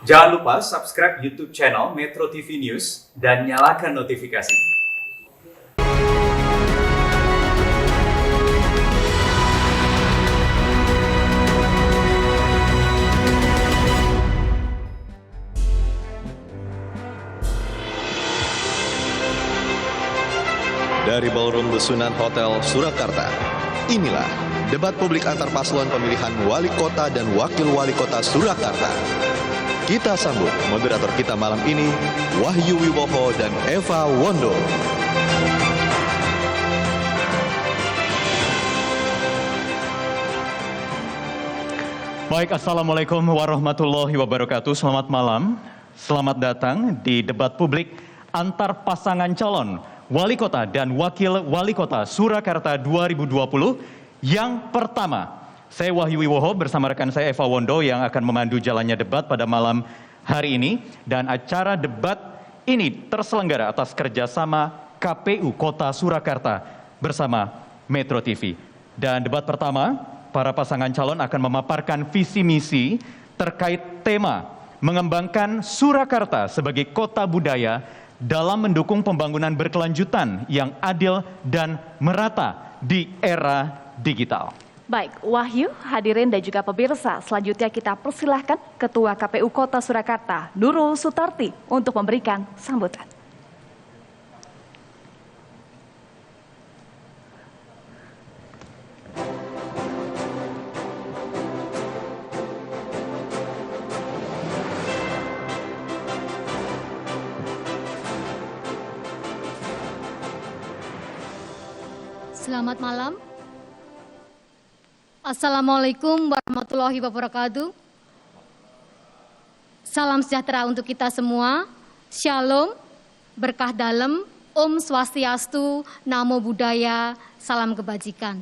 Jangan lupa subscribe YouTube channel Metro TV News dan nyalakan notifikasi. Dari Ballroom Besunan Hotel Surakarta, inilah debat publik antar paslon pemilihan wali kota dan wakil wali kota Surakarta. Kita sambut moderator kita malam ini, Wahyu Wiwoho dan Eva Wondo. Baik, Assalamualaikum warahmatullahi wabarakatuh. Selamat malam, selamat datang di debat publik antar pasangan calon Wali Kota dan Wakil Wali Kota Surakarta 2020 yang pertama. Saya Wahyu Wiwoho bersama rekan saya Eva Wondo yang akan memandu jalannya debat pada malam hari ini. Dan acara debat ini terselenggara atas kerjasama KPU Kota Surakarta bersama Metro TV. Dan debat pertama, para pasangan calon akan memaparkan visi misi terkait tema mengembangkan Surakarta sebagai kota budaya dalam mendukung pembangunan berkelanjutan yang adil dan merata di era digital. Baik, Wahyu, hadirin dan juga pemirsa, selanjutnya kita persilahkan Ketua KPU Kota Surakarta, Nurul Sutarti, untuk memberikan sambutan. Selamat malam. Assalamualaikum warahmatullahi wabarakatuh. Salam sejahtera untuk kita semua. Shalom, berkah dalam, Om Swastiastu, Namo Buddhaya, salam kebajikan.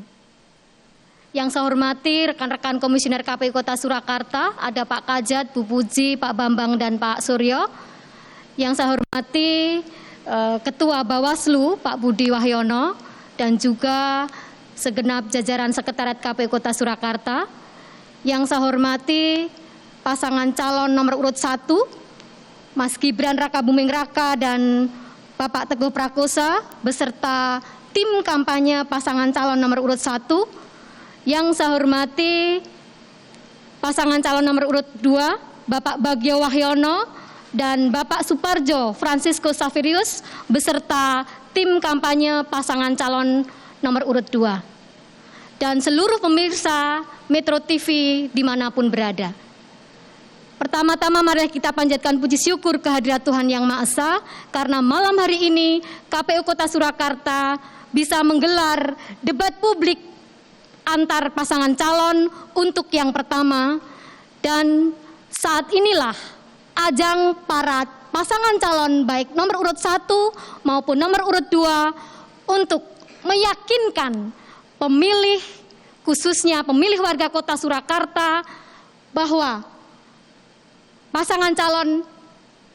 Yang saya hormati rekan-rekan Komisioner KPU Kota Surakarta, ada Pak Kajat, Bu Puji, Pak Bambang, dan Pak Suryo. Yang saya hormati Ketua Bawaslu, Pak Budi Wahyono, dan juga segenap jajaran Sekretariat KPU Kota Surakarta. Yang saya hormati pasangan calon nomor urut 1, Mas Gibran Raka Buming Raka dan Bapak Teguh Prakosa, beserta tim kampanye pasangan calon nomor urut 1. Yang saya hormati pasangan calon nomor urut 2, Bapak Bagio Wahyono dan Bapak Suparjo Francisco Saverius, beserta tim kampanye pasangan calon nomor urut 2. Dan seluruh pemirsa Metro TV dimanapun berada. Pertama-tama mari kita panjatkan puji syukur kehadirat Tuhan Yang Maha Esa, karena malam hari ini KPU Kota Surakarta bisa menggelar debat publik antar pasangan calon untuk yang pertama. Dan saat inilah ajang para pasangan calon baik nomor urut 1 maupun nomor urut 2 untuk meyakinkan pemilih, khususnya pemilih warga kota Surakarta, bahwa pasangan calon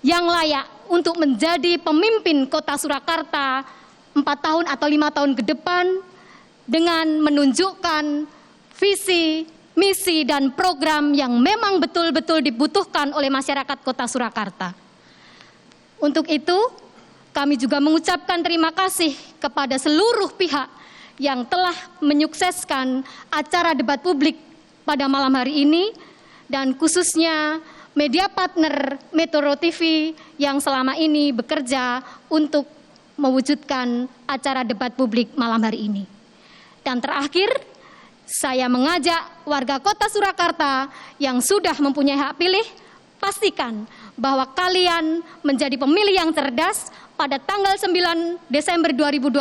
yang layak untuk menjadi pemimpin kota Surakarta 4 tahun atau 5 tahun ke depan dengan menunjukkan visi, misi, dan program yang memang betul-betul dibutuhkan oleh masyarakat kota Surakarta. Untuk itu, kami juga mengucapkan terima kasih kepada seluruh pihak yang telah menyukseskan acara debat publik pada malam hari ini, dan khususnya media partner Metro TV yang selama ini bekerja untuk mewujudkan acara debat publik malam hari ini. Dan terakhir, saya mengajak warga kota Surakarta yang sudah mempunyai hak pilih, pastikan bahwa kalian menjadi pemilih yang cerdas pada tanggal 9 Desember 2020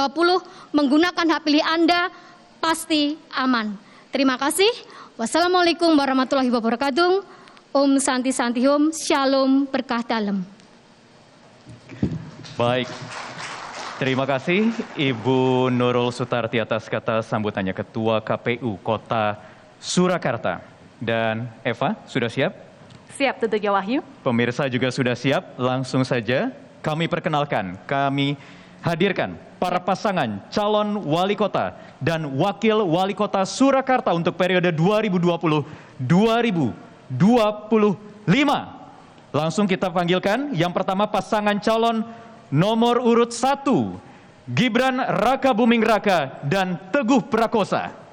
menggunakan hak pilih Anda pasti aman. Terima kasih. Wassalamualaikum warahmatullahi wabarakatuh. Om Santi Santi Om, Shalom, berkah dalam. Baik, terima kasih Ibu Nurul Sutarti atas kata sambutannya, Ketua KPU Kota Surakarta. Dan Eva, sudah siap? Siap tentunya, Wahyu. Pemirsa juga sudah siap, langsung saja kami perkenalkan, kami hadirkan para pasangan calon wali kota dan wakil wali kota Surakarta untuk periode 2020-2025. Langsung kita panggilkan yang pertama pasangan calon nomor urut 1, Gibran Raka Buming Raka dan Teguh Prakosa.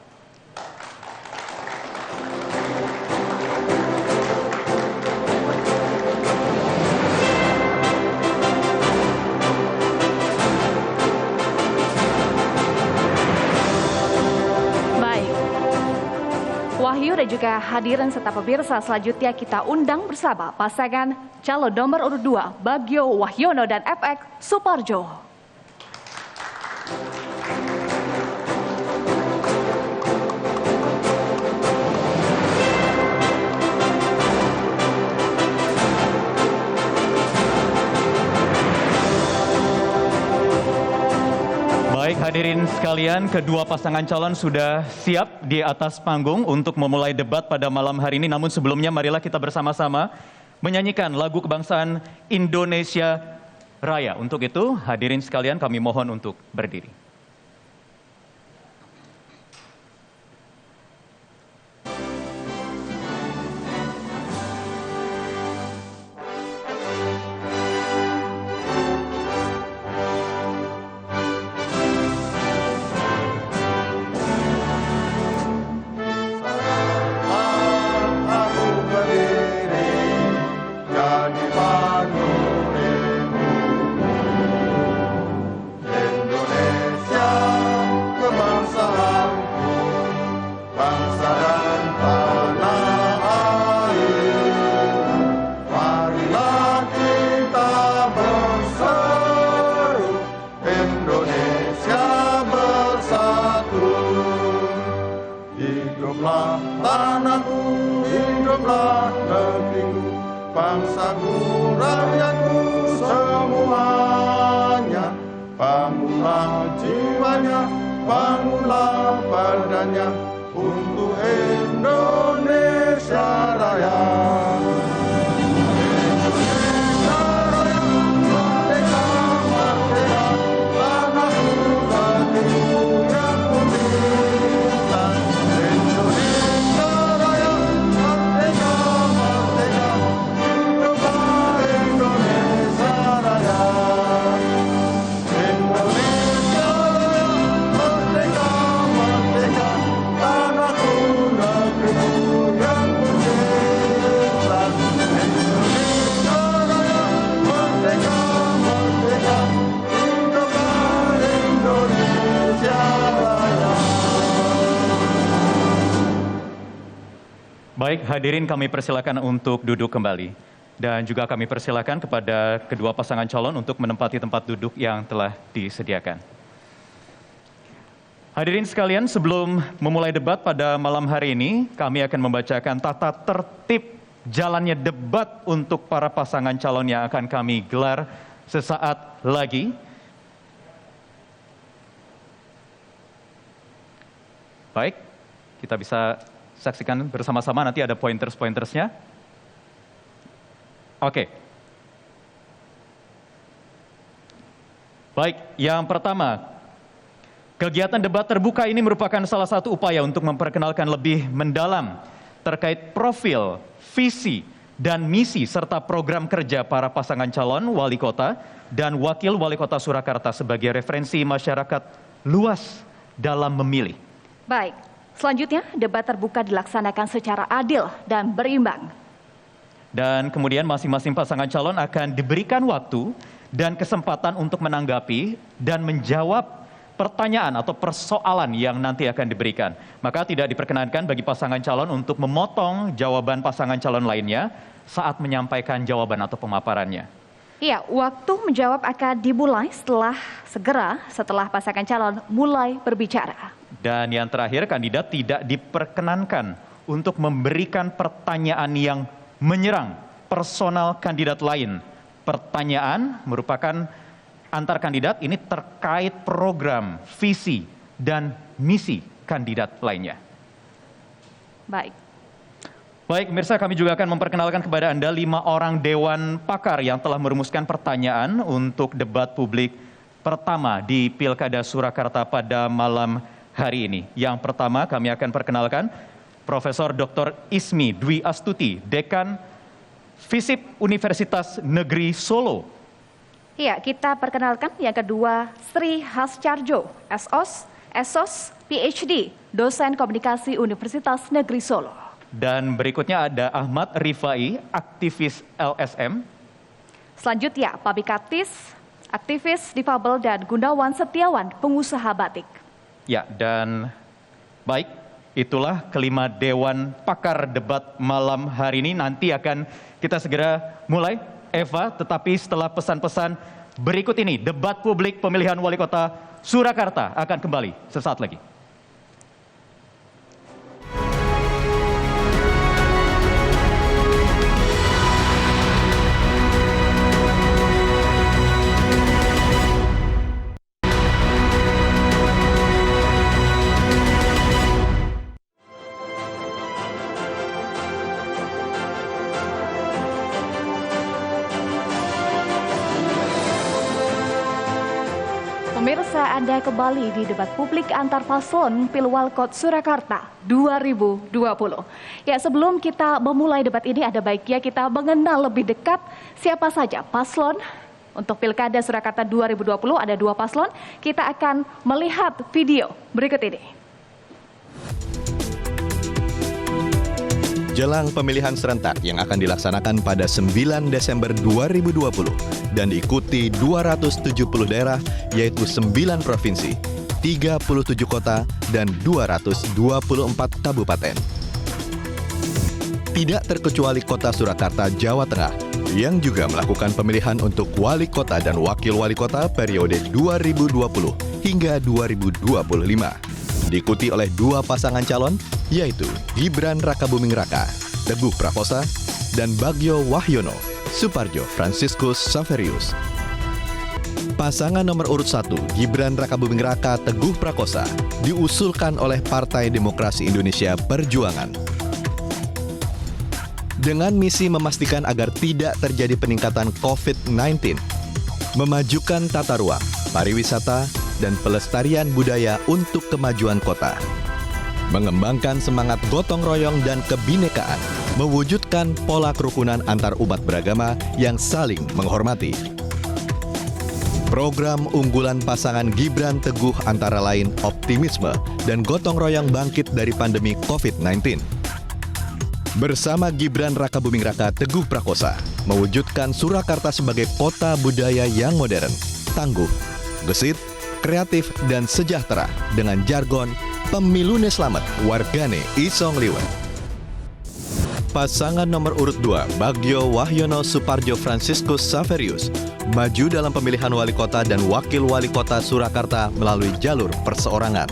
Wahyu dan juga hadirin serta pemirsa, selanjutnya kita undang bersama pasangan calon nomor urut 2 Bagio Wahyono dan FX Suparjo. Baik hadirin sekalian, kedua pasangan calon sudah siap di atas panggung untuk memulai debat pada malam hari ini. Namun sebelumnya marilah kita bersama-sama menyanyikan lagu kebangsaan Indonesia Raya. Untuk itu hadirin sekalian kami mohon untuk berdiri. Hiduplah tanahku, hiduplah negeriku, bangsaku, rakyatku semuanya. Bangunlah jiwanya, bangunlah badannya untuk Indonesia Raya. Baik, hadirin kami persilakan untuk duduk kembali. Dan juga kami persilakan kepada kedua pasangan calon untuk menempati tempat duduk yang telah disediakan. Hadirin sekalian, sebelum memulai debat pada malam hari ini, kami akan membacakan tata tertib jalannya debat untuk para pasangan calon yang akan kami gelar sesaat lagi. Baik, kita bisa saksikan bersama-sama, nanti ada pointers-pointersnya. Oke. Baik, yang pertama, kegiatan debat terbuka ini merupakan salah satu upaya untuk memperkenalkan lebih mendalam terkait profil, visi, dan misi serta program kerja para pasangan calon wali kota dan wakil wali kota Surakarta sebagai referensi masyarakat luas dalam memilih. Baik, selanjutnya debat terbuka dilaksanakan secara adil dan berimbang. Dan kemudian masing-masing pasangan calon akan diberikan waktu dan kesempatan untuk menanggapi dan menjawab pertanyaan atau persoalan yang nanti akan diberikan. Maka tidak diperkenankan bagi pasangan calon untuk memotong jawaban pasangan calon lainnya saat menyampaikan jawaban atau pemaparannya. Iya, waktu menjawab akan dimulai setelah pasangan calon mulai berbicara. Dan yang terakhir, kandidat tidak diperkenankan untuk memberikan pertanyaan yang menyerang personal kandidat lain. Pertanyaan merupakan antar kandidat ini terkait program, visi, dan misi kandidat lainnya. Baik. Baik, pemirsa, kami juga akan memperkenalkan kepada Anda 5 orang dewan pakar yang telah merumuskan pertanyaan untuk debat publik pertama di Pilkada Surakarta pada malam hari ini. Yang pertama kami akan perkenalkan Profesor Dr. Ismi Dwi Astuti, Dekan FISIP Universitas Negeri Solo. Ya, kita perkenalkan yang kedua Sri Hascarjo, SOS, PhD, dosen komunikasi Universitas Negeri Solo. Dan berikutnya ada Ahmad Rifai, aktivis LSM. Selanjutnya, Pabi Katis, aktivis difabel, dan Gunawan Setiawan, pengusaha batik. Ya, dan baik, itulah kelima dewan pakar debat malam hari ini. Nanti akan kita segera mulai, Eva, tetapi setelah pesan-pesan berikut ini, debat publik pemilihan wali kota Surakarta akan kembali sesaat lagi. Pemirsa, Anda kembali di debat publik antar paslon Pilwalkot Surakarta 2020. Ya, sebelum kita memulai debat ini, ada baiknya kita mengenal lebih dekat siapa saja paslon untuk Pilkada Surakarta 2020. Ada 2 paslon. Kita akan melihat video berikut ini. Jelang pemilihan serentak yang akan dilaksanakan pada 9 Desember 2020 dan diikuti 270 daerah yaitu 9 provinsi, 37 kota, dan 224 kabupaten. Tidak terkecuali kota Surakarta, Jawa Tengah, yang juga melakukan pemilihan untuk wali kota dan wakil wali kota periode 2020 hingga 2025. Diikuti oleh 2 pasangan calon, yaitu Gibran Rakabuming Raka, Teguh Prakosa, dan Bagio Wahyono, Suparjo Franciscus Saverius. Pasangan nomor urut 1, Gibran Rakabuming Raka Teguh Prakosa, diusulkan oleh Partai Demokrasi Indonesia Perjuangan. Dengan misi memastikan agar tidak terjadi peningkatan COVID-19, memajukan tata ruang, pariwisata, dan pelestarian budaya untuk kemajuan kota. Mengembangkan semangat gotong royong dan kebinekaan, mewujudkan pola kerukunan antar umat beragama yang saling menghormati. Program unggulan pasangan Gibran Teguh antara lain optimisme dan gotong royong bangkit dari pandemi COVID-19. Bersama Gibran Rakabuming Raka Teguh Prakosa, mewujudkan Surakarta sebagai kota budaya yang modern, tangguh, gesit, kreatif, dan sejahtera dengan jargon pemilune slamet wargane isong liwet. Pasangan nomor urut 2, Bagio Wahyono Suparjo Franciscus Saverius, maju dalam pemilihan wali kota dan wakil wali kota Surakarta melalui jalur perseorangan.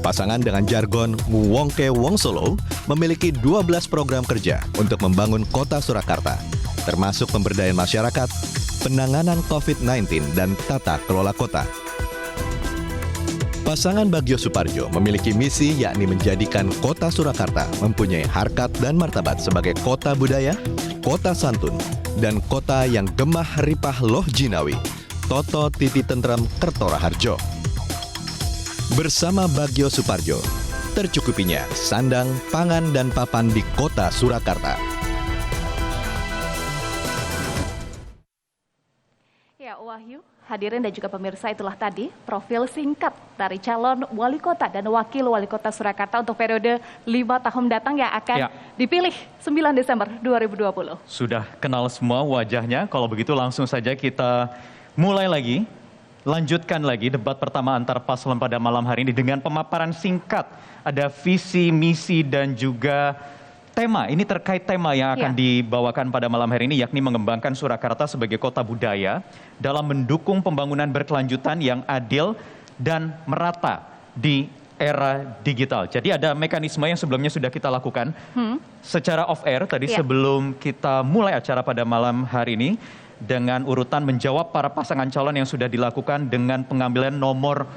Pasangan dengan jargon Nguwongke Wong Solo memiliki 12 program kerja untuk membangun kota Surakarta, termasuk pemberdayaan masyarakat, penanganan COVID-19, dan tata kelola kota. Pasangan Bagio Suparjo memiliki misi yakni menjadikan kota Surakarta mempunyai harkat dan martabat sebagai kota budaya, kota santun, dan kota yang gemah ripah loh jinawi, toto titi tentrem kertora harjo. Bersama Bagio Suparjo, tercukupinya sandang, pangan, dan papan di kota Surakarta. Ya, Wahyu, hadirin dan juga pemirsa, itulah tadi profil singkat dari calon wali kota dan wakil wali kota Surakarta untuk periode 5 tahun datang yang akan dipilih 9 Desember 2020. Sudah kenal semua wajahnya, kalau begitu langsung saja kita mulai lagi. Lanjutkan lagi debat pertama antar paslon pada malam hari ini dengan pemaparan singkat. Ada visi, misi, dan juga tema. Ini terkait tema yang akan dibawakan pada malam hari ini, yakni mengembangkan Surakarta sebagai kota budaya dalam mendukung pembangunan berkelanjutan yang adil dan merata di era digital. Jadi ada mekanisme yang sebelumnya sudah kita lakukan secara off-air tadi sebelum kita mulai acara pada malam hari ini, dengan urutan menjawab para pasangan calon yang sudah dilakukan dengan pengambilan nomor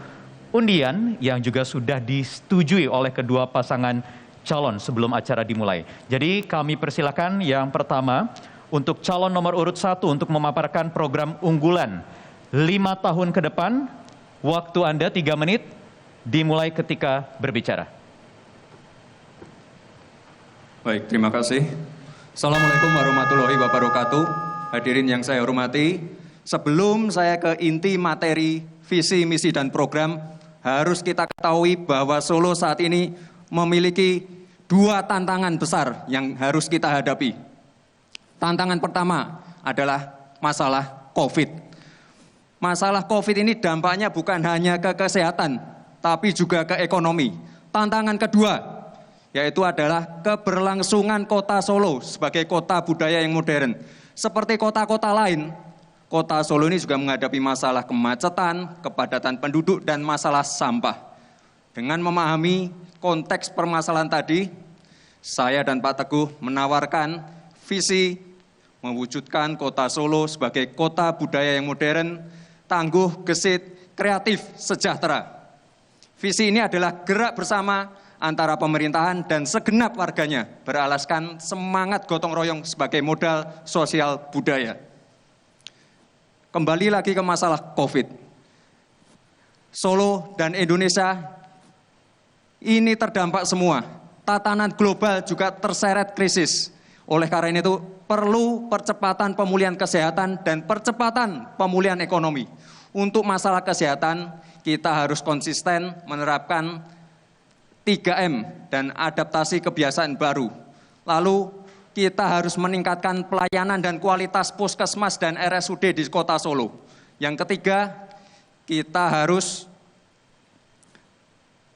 undian yang juga sudah disetujui oleh kedua pasangan calon sebelum acara dimulai. Jadi kami persilakan yang pertama untuk calon nomor urut 1 untuk memaparkan program unggulan 5 tahun ke depan. Waktu Anda 3 menit dimulai ketika berbicara. Baik, terima kasih. Assalamualaikum warahmatullahi wabarakatuh. Hadirin yang saya hormati, sebelum saya ke inti materi, visi, misi, dan program, harus kita ketahui bahwa Solo saat ini memiliki dua tantangan besar yang harus kita hadapi. Tantangan pertama adalah masalah COVID. Masalah COVID ini dampaknya bukan hanya ke kesehatan, tapi juga ke ekonomi. Tantangan kedua yaitu adalah keberlangsungan kota Solo sebagai kota budaya yang modern. Seperti kota-kota lain, kota Solo ini juga menghadapi masalah kemacetan, kepadatan penduduk, dan masalah sampah. Dengan memahami konteks permasalahan tadi, saya dan Pak Teguh menawarkan visi mewujudkan kota Solo sebagai kota budaya yang modern, tangguh, gesit, kreatif, sejahtera. Visi ini adalah gerak bersama antara pemerintahan dan segenap warganya beralaskan semangat gotong royong sebagai modal sosial budaya. Kembali lagi ke masalah COVID. Solo dan Indonesia ini terdampak semua. Tatanan global juga terseret krisis. Oleh karena itu perlu percepatan pemulihan kesehatan dan percepatan pemulihan ekonomi. Untuk masalah kesehatan kita harus konsisten menerapkan 3M dan adaptasi kebiasaan baru. Lalu kita harus meningkatkan pelayanan dan kualitas puskesmas dan RSUD di kota Solo. Yang ketiga, kita harus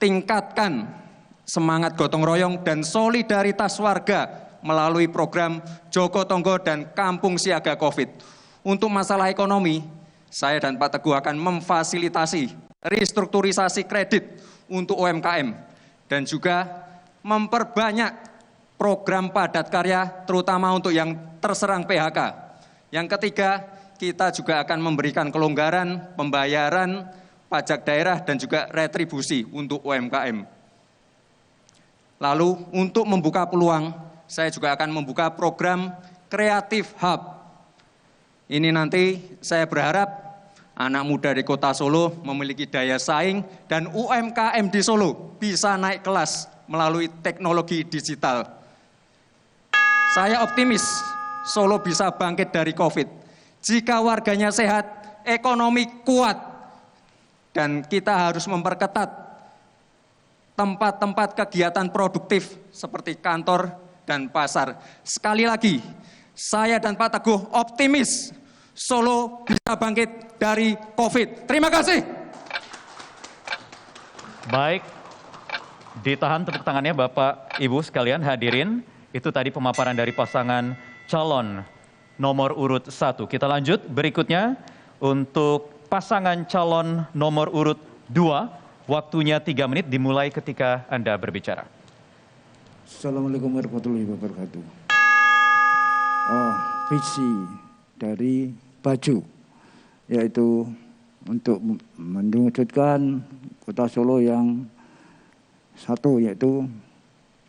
tingkatkan semangat gotong royong dan solidaritas warga melalui program Joko Tonggo dan Kampung Siaga COVID. Untuk masalah ekonomi, saya dan Pak Teguh akan memfasilitasi restrukturisasi kredit untuk UMKM. Dan juga memperbanyak program padat karya terutama untuk yang terserang PHK. Yang ketiga, kita juga akan memberikan kelonggaran pembayaran pajak daerah dan juga retribusi untuk UMKM. Lalu untuk membuka peluang, saya juga akan membuka program Creative Hub. Ini nanti saya berharap anak muda di kota Solo memiliki daya saing dan UMKM di Solo bisa naik kelas melalui teknologi digital. Saya optimis Solo bisa bangkit dari COVID. Jika warganya sehat, ekonomi kuat, dan kita harus memperketat tempat-tempat kegiatan produktif seperti kantor dan pasar. Sekali lagi, saya dan Pak Teguh optimis Solo bisa bangkit dari COVID. Terima kasih. Baik, ditahan tepuk tangannya Bapak, Ibu sekalian hadirin. Itu tadi pemaparan dari pasangan calon nomor urut 1. Kita lanjut berikutnya untuk pasangan calon nomor urut 2. Waktunya 3 menit dimulai ketika Anda berbicara. Assalamualaikum warahmatullahi wabarakatuh. Visi dari Baju, yaitu untuk mewujudkan kota Solo yang satu, yaitu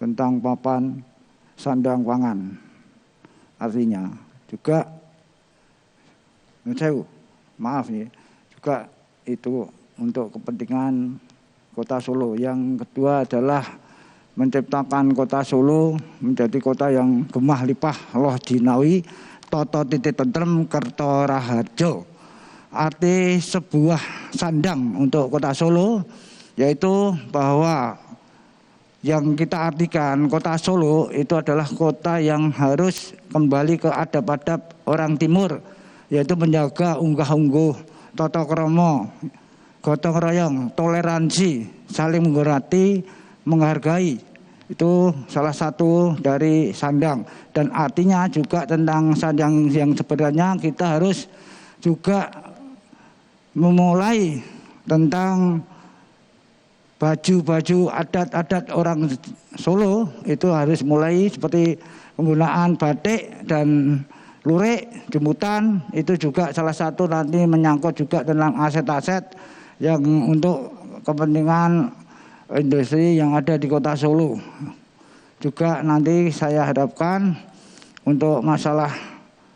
tentang papan sandang pangan. Artinya juga, maaf nih, juga itu untuk kepentingan kota Solo. Yang kedua adalah menciptakan kota Solo menjadi kota yang gemah lipah loh jinawi toto titik tentrem kerto raharjo. Arti sebuah sandang untuk kota Solo, yaitu bahwa yang kita artikan kota Solo itu adalah kota yang harus kembali ke adab-adab orang timur, yaitu menjaga unggah-ungguh, toto kromo, gotong royong, toleransi, saling menghormati, menghargai. Itu salah satu dari sandang, dan artinya juga tentang sandang yang sebenarnya kita harus juga memulai tentang baju-baju adat-adat orang Solo. Itu harus mulai seperti penggunaan batik dan lurik, jemputan. Itu juga salah satu nanti menyangkut juga tentang aset-aset yang untuk kepentingan industri yang ada di kota Solo. Juga nanti saya harapkan untuk masalah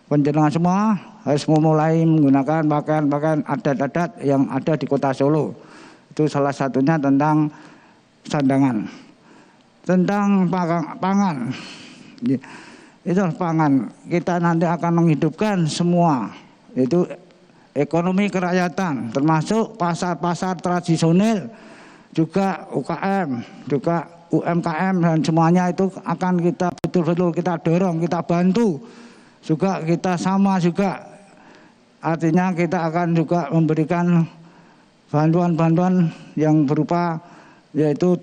penjenengan semua harus memulai menggunakan pakaian-pakaian adat-adat yang ada di kota Solo. Itu salah satunya tentang sandangan. Tentang pangan. itu pangan. Kita nanti akan menghidupkan semua, itu ekonomi kerakyatan, termasuk pasar-pasar tradisional, juga UKM, juga UMKM, dan semuanya itu akan kita betul-betul kita dorong, kita bantu. Juga kita sama juga, artinya kita akan juga memberikan bantuan-bantuan yang berupa yaitu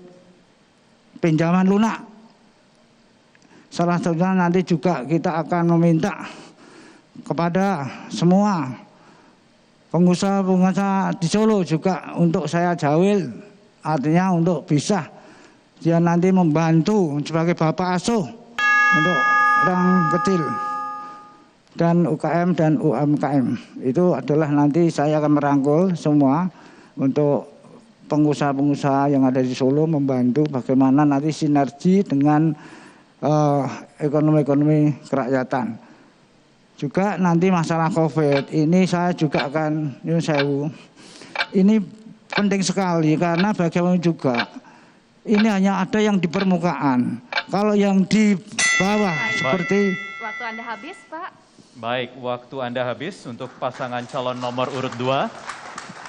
pinjaman lunak. Salah satunya nanti juga kita akan meminta kepada semua pengusaha-pengusaha di Solo juga untuk saya jawil, artinya untuk bisa dia nanti membantu sebagai bapak asuh untuk orang kecil dan UKM dan UMKM. Itu adalah nanti saya akan merangkul semua untuk pengusaha-pengusaha yang ada di Solo, membantu bagaimana nanti sinergi dengan ekonomi-ekonomi kerakyatan. Juga nanti masalah COVID ini saya juga akan nyuwun sewu. Ini penting sekali karena bagaimana juga ini hanya ada yang di permukaan. Kalau yang di bawah seperti Waktu Anda habis, Pak. Baik, waktu Anda habis untuk pasangan calon nomor urut 2.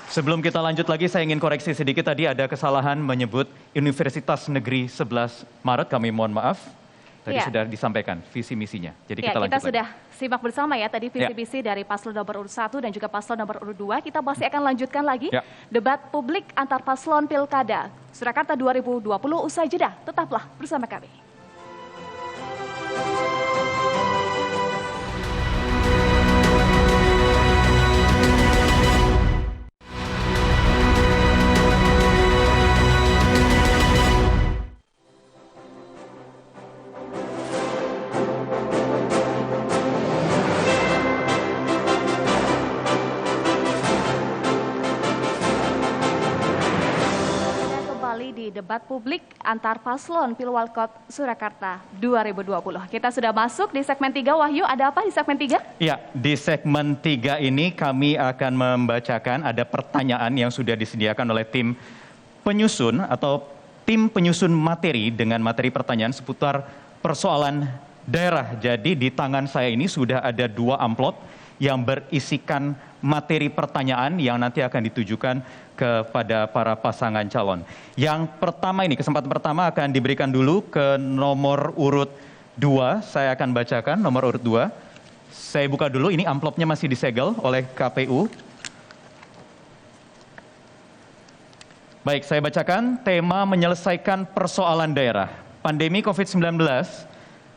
Sebelum kita lanjut lagi, saya ingin koreksi sedikit. Tadi ada kesalahan menyebut Universitas Negeri 11 Maret, kami mohon maaf. Tadi sudah disampaikan visi misinya. Jadi kita lanjut lagi. Sudah simak bersama ya tadi visi misi dari paslon nomor urut 1 dan juga paslon nomor urut 2. Kita masih akan lanjutkan lagi debat publik antar paslon Pilkada Surakarta 2020 usai jeda. Tetaplah bersama kami. Di debat publik antar paslon Pilwalkot Surakarta 2020. Kita sudah masuk di segmen 3. Wahyu, ada apa di segmen 3? Ya, di segmen 3 ini kami akan membacakan ada pertanyaan yang sudah disediakan oleh tim penyusun atau tim penyusun materi dengan materi pertanyaan seputar persoalan daerah. Jadi di tangan saya ini sudah ada 2 amplop yang berisikan materi pertanyaan yang nanti akan ditujukan kepada para pasangan calon. Yang pertama ini, kesempatan pertama akan diberikan dulu ke nomor urut 2. Saya akan bacakan nomor urut 2. Saya buka dulu, ini amplopnya masih disegel oleh KPU. Baik, saya bacakan tema menyelesaikan persoalan daerah. Pandemi COVID-19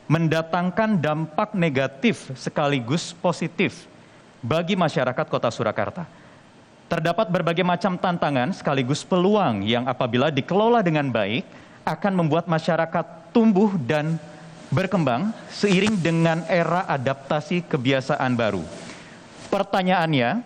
mendatangkan dampak negatif sekaligus positif bagi masyarakat Kota Surakarta. Terdapat berbagai macam tantangan sekaligus peluang yang apabila dikelola dengan baik akan membuat masyarakat tumbuh dan berkembang seiring dengan era adaptasi kebiasaan baru. Pertanyaannya,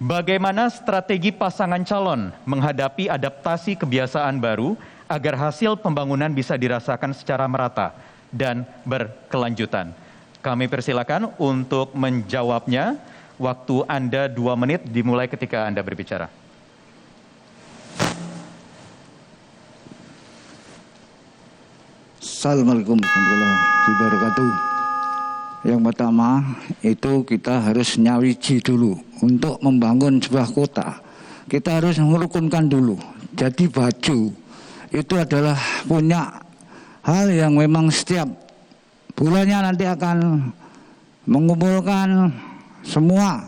bagaimana strategi pasangan calon menghadapi adaptasi kebiasaan baru agar hasil pembangunan bisa dirasakan secara merata dan berkelanjutan? Kami persilakan untuk menjawabnya. Waktu Anda 2 menit dimulai ketika Anda berbicara. Assalamualaikum warahmatullahi wabarakatuh. Yang pertama itu kita harus nyawiji dulu untuk membangun sebuah kota. Kita harus merukunkan dulu. Jadi baju itu adalah punya hal yang memang setiap bulannya nanti akan mengumpulkan semua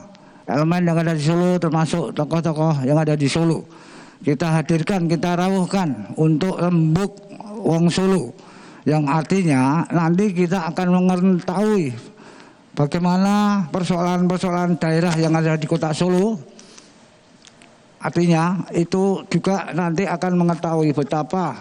elemen yang ada di Solo, termasuk tokoh-tokoh yang ada di Solo. Kita hadirkan, kita rawuhkan untuk rembuk wong Solo. Yang artinya nanti kita akan mengetahui bagaimana persoalan-persoalan daerah yang ada di kota Solo. Artinya itu juga nanti akan mengetahui betapa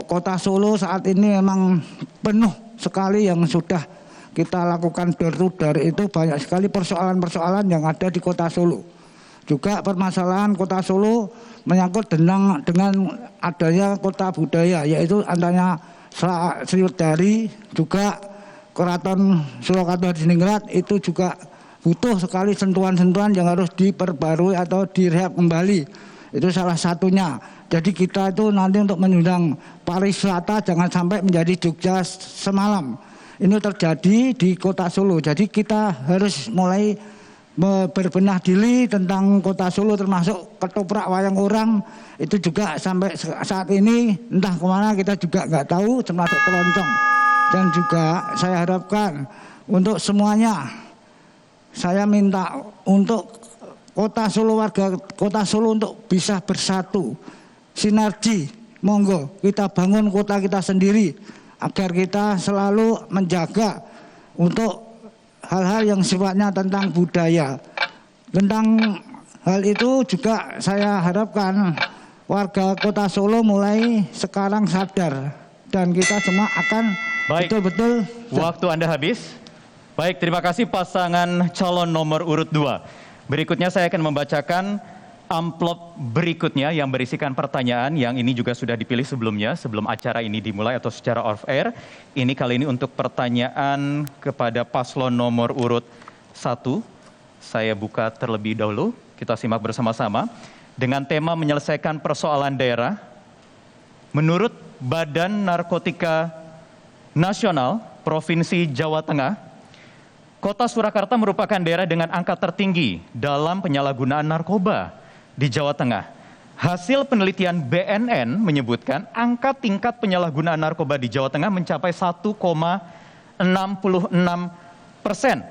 kota Solo saat ini memang penuh sekali yang sudah kita lakukan door to door. Itu banyak sekali persoalan-persoalan yang ada di kota Solo. Juga permasalahan kota Solo menyangkut dengan adanya kota budaya, yaitu antara Sriwedari, juga Keraton Surakarta Diningrat. Itu juga butuh sekali sentuhan-sentuhan yang harus diperbarui atau direhab kembali. Itu salah satunya. Jadi kita itu nanti untuk menyundang pariwisata jangan sampai menjadi Jogja semalam. ini terjadi di Kota Solo. Jadi kita harus mulai berbenah diri tentang Kota Solo, termasuk ketoprak wayang orang itu juga sampai saat ini entah kemana kita juga nggak tahu, termasuk keroncong. Dan juga saya harapkan untuk semuanya, saya minta untuk Kota Solo, warga Kota Solo untuk bisa bersatu, sinergi. Monggo kita bangun kota kita sendiri agar kita selalu menjaga untuk hal-hal yang sifatnya tentang budaya. Tentang hal itu juga saya harapkan warga Kota Solo mulai sekarang sadar dan kita semua akan betul-betul. Waktu Anda habis. Baik, terima kasih pasangan calon nomor urut 2. Berikutnya saya akan membacakan amplop berikutnya yang berisikan pertanyaan yang ini juga sudah dipilih sebelumnya, sebelum acara ini dimulai atau secara off air. Ini kali ini untuk pertanyaan kepada paslon nomor urut 1. Saya buka terlebih dahulu, kita simak bersama-sama. Dengan tema menyelesaikan persoalan daerah, menurut Badan Narkotika Nasional Provinsi Jawa Tengah, Kota Surakarta merupakan daerah dengan angka tertinggi dalam penyalahgunaan narkoba di Jawa Tengah. Hasil penelitian BNN menyebutkan angka tingkat penyalahgunaan narkoba di Jawa Tengah mencapai 1,66%.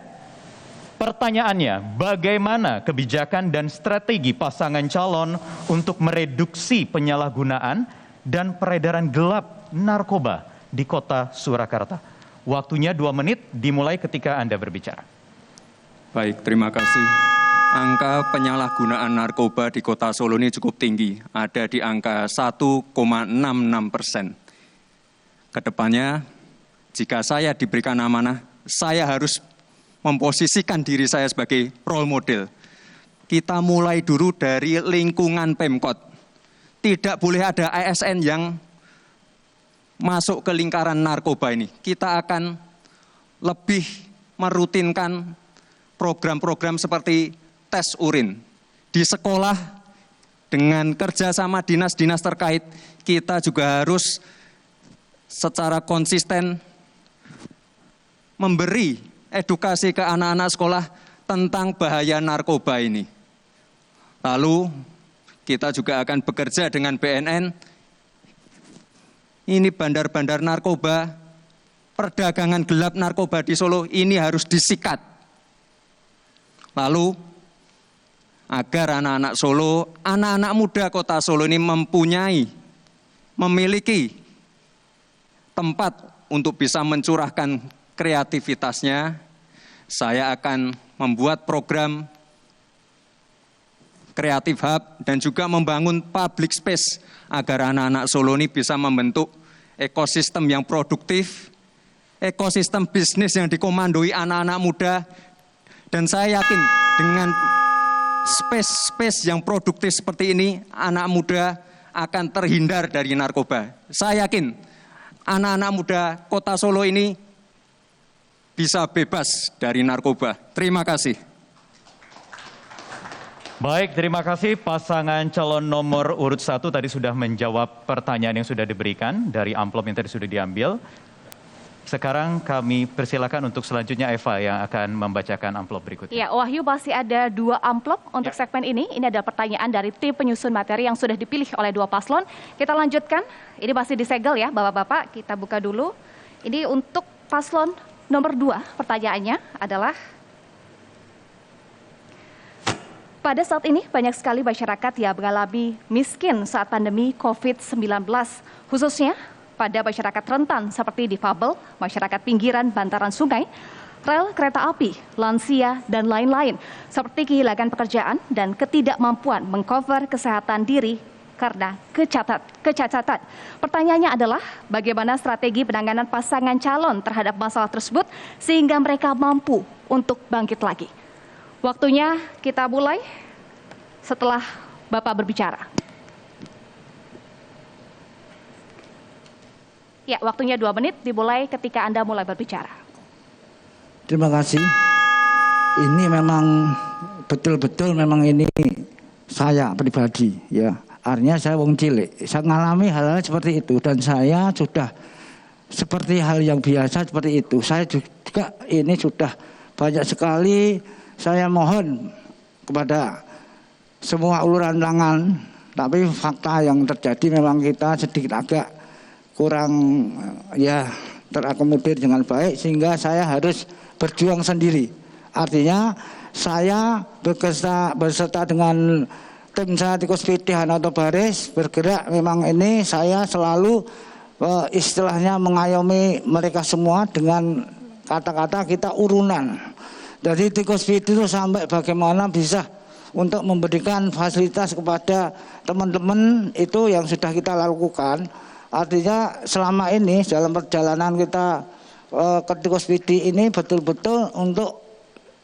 Pertanyaannya, bagaimana kebijakan dan strategi pasangan calon untuk mereduksi penyalahgunaan dan peredaran gelap narkoba di Kota Surakarta? Waktunya 2 menit, dimulai ketika Anda berbicara. Baik, terima kasih. Angka penyalahgunaan narkoba di Kota Solo ini cukup tinggi, ada di angka 1,66%. Kedepannya, jika saya diberikan amanah, saya harus memposisikan diri saya sebagai role model. Kita mulai dulu dari lingkungan Pemkot. Tidak boleh ada ASN yang masuk ke lingkaran narkoba ini. Kita akan lebih merutinkan program-program seperti tes urin. Di sekolah dengan kerjasama dinas-dinas terkait, kita juga harus secara konsisten memberi edukasi ke anak-anak sekolah tentang bahaya narkoba ini. Lalu kita juga akan bekerja dengan BNN. Ini bandar-bandar narkoba, perdagangan gelap narkoba di Solo ini harus disikat. Lalu agar anak-anak Solo, anak-anak muda Kota Solo ini memiliki tempat untuk bisa mencurahkan kreativitasnya, saya akan membuat program Creative Hub dan juga membangun public space agar anak-anak Solo ini bisa membentuk ekosistem yang produktif, ekosistem bisnis yang dikomandoi anak-anak muda, dan saya yakin dengan space yang produktif seperti ini, anak muda akan terhindar dari narkoba. Saya yakin anak-anak muda Kota Solo ini bisa bebas dari narkoba. Terima kasih. Baik, terima kasih pasangan calon nomor urut 1 tadi sudah menjawab pertanyaan yang sudah diberikan dari amplop yang tadi sudah diambil. Sekarang kami persilakan untuk selanjutnya Eva yang akan membacakan amplop berikutnya. Ya, Wahyu, masih ada 2 amplop untuk segmen ini. Ini ada pertanyaan dari tim penyusun materi yang sudah dipilih oleh 2 paslon. Kita lanjutkan, ini masih disegel ya Bapak-Bapak, kita buka dulu. Ini untuk paslon nomor 2, pertanyaannya adalah, pada saat ini banyak sekali masyarakat yang mengalami miskin saat pandemi COVID-19, khususnya pada masyarakat rentan seperti difabel, masyarakat pinggiran bantaran sungai, rel kereta api, lansia, dan lain-lain, seperti kehilangan pekerjaan dan ketidakmampuan mengcover kesehatan diri karena kecacatan. Pertanyaannya adalah, bagaimana strategi penanganan pasangan calon terhadap masalah tersebut sehingga mereka mampu untuk bangkit lagi? Waktunya kita mulai setelah Bapak berbicara. Ya, waktunya 2 menit dimulai ketika Anda mulai berbicara. Terima kasih. Ini memang betul-betul memang ini saya pribadi ya. Artinya saya wong cilik, saya mengalami hal-hal seperti itu dan saya sudah seperti hal yang biasa seperti itu. Saya juga ini sudah banyak sekali saya mohon kepada semua uluran tangan, tapi fakta yang terjadi memang kita sedikit agak kurang ya terakomodir dengan baik sehingga saya harus berjuang sendiri. Artinya saya beserta dengan tim saya Tikus PD Hanoto Baris bergerak, memang ini saya selalu istilahnya mengayomi mereka semua dengan kata-kata kita urunan. Jadi Tikus PD itu sampai bagaimana bisa untuk memberikan fasilitas kepada teman-teman itu yang sudah kita lakukan. Artinya selama ini dalam perjalanan kita ke Tikus PD ini betul-betul untuk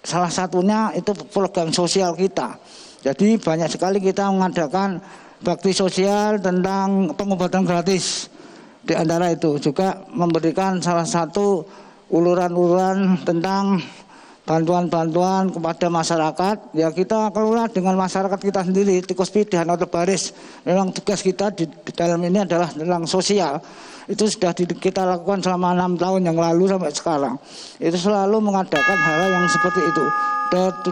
salah satunya itu program sosial kita. Jadi banyak sekali kita mengadakan bakti sosial tentang pengobatan gratis. Di antara itu juga memberikan salah satu uluran-uluran tentang bantuan-bantuan kepada masyarakat. Ya kita kelola dengan masyarakat kita sendiri, Tikus PD Hanoto Baris. Memang tugas kita di dalam ini adalah tentang sosial. Itu sudah kita lakukan selama 6 tahun yang lalu sampai sekarang. Itu selalu mengadakan hal yang seperti itu.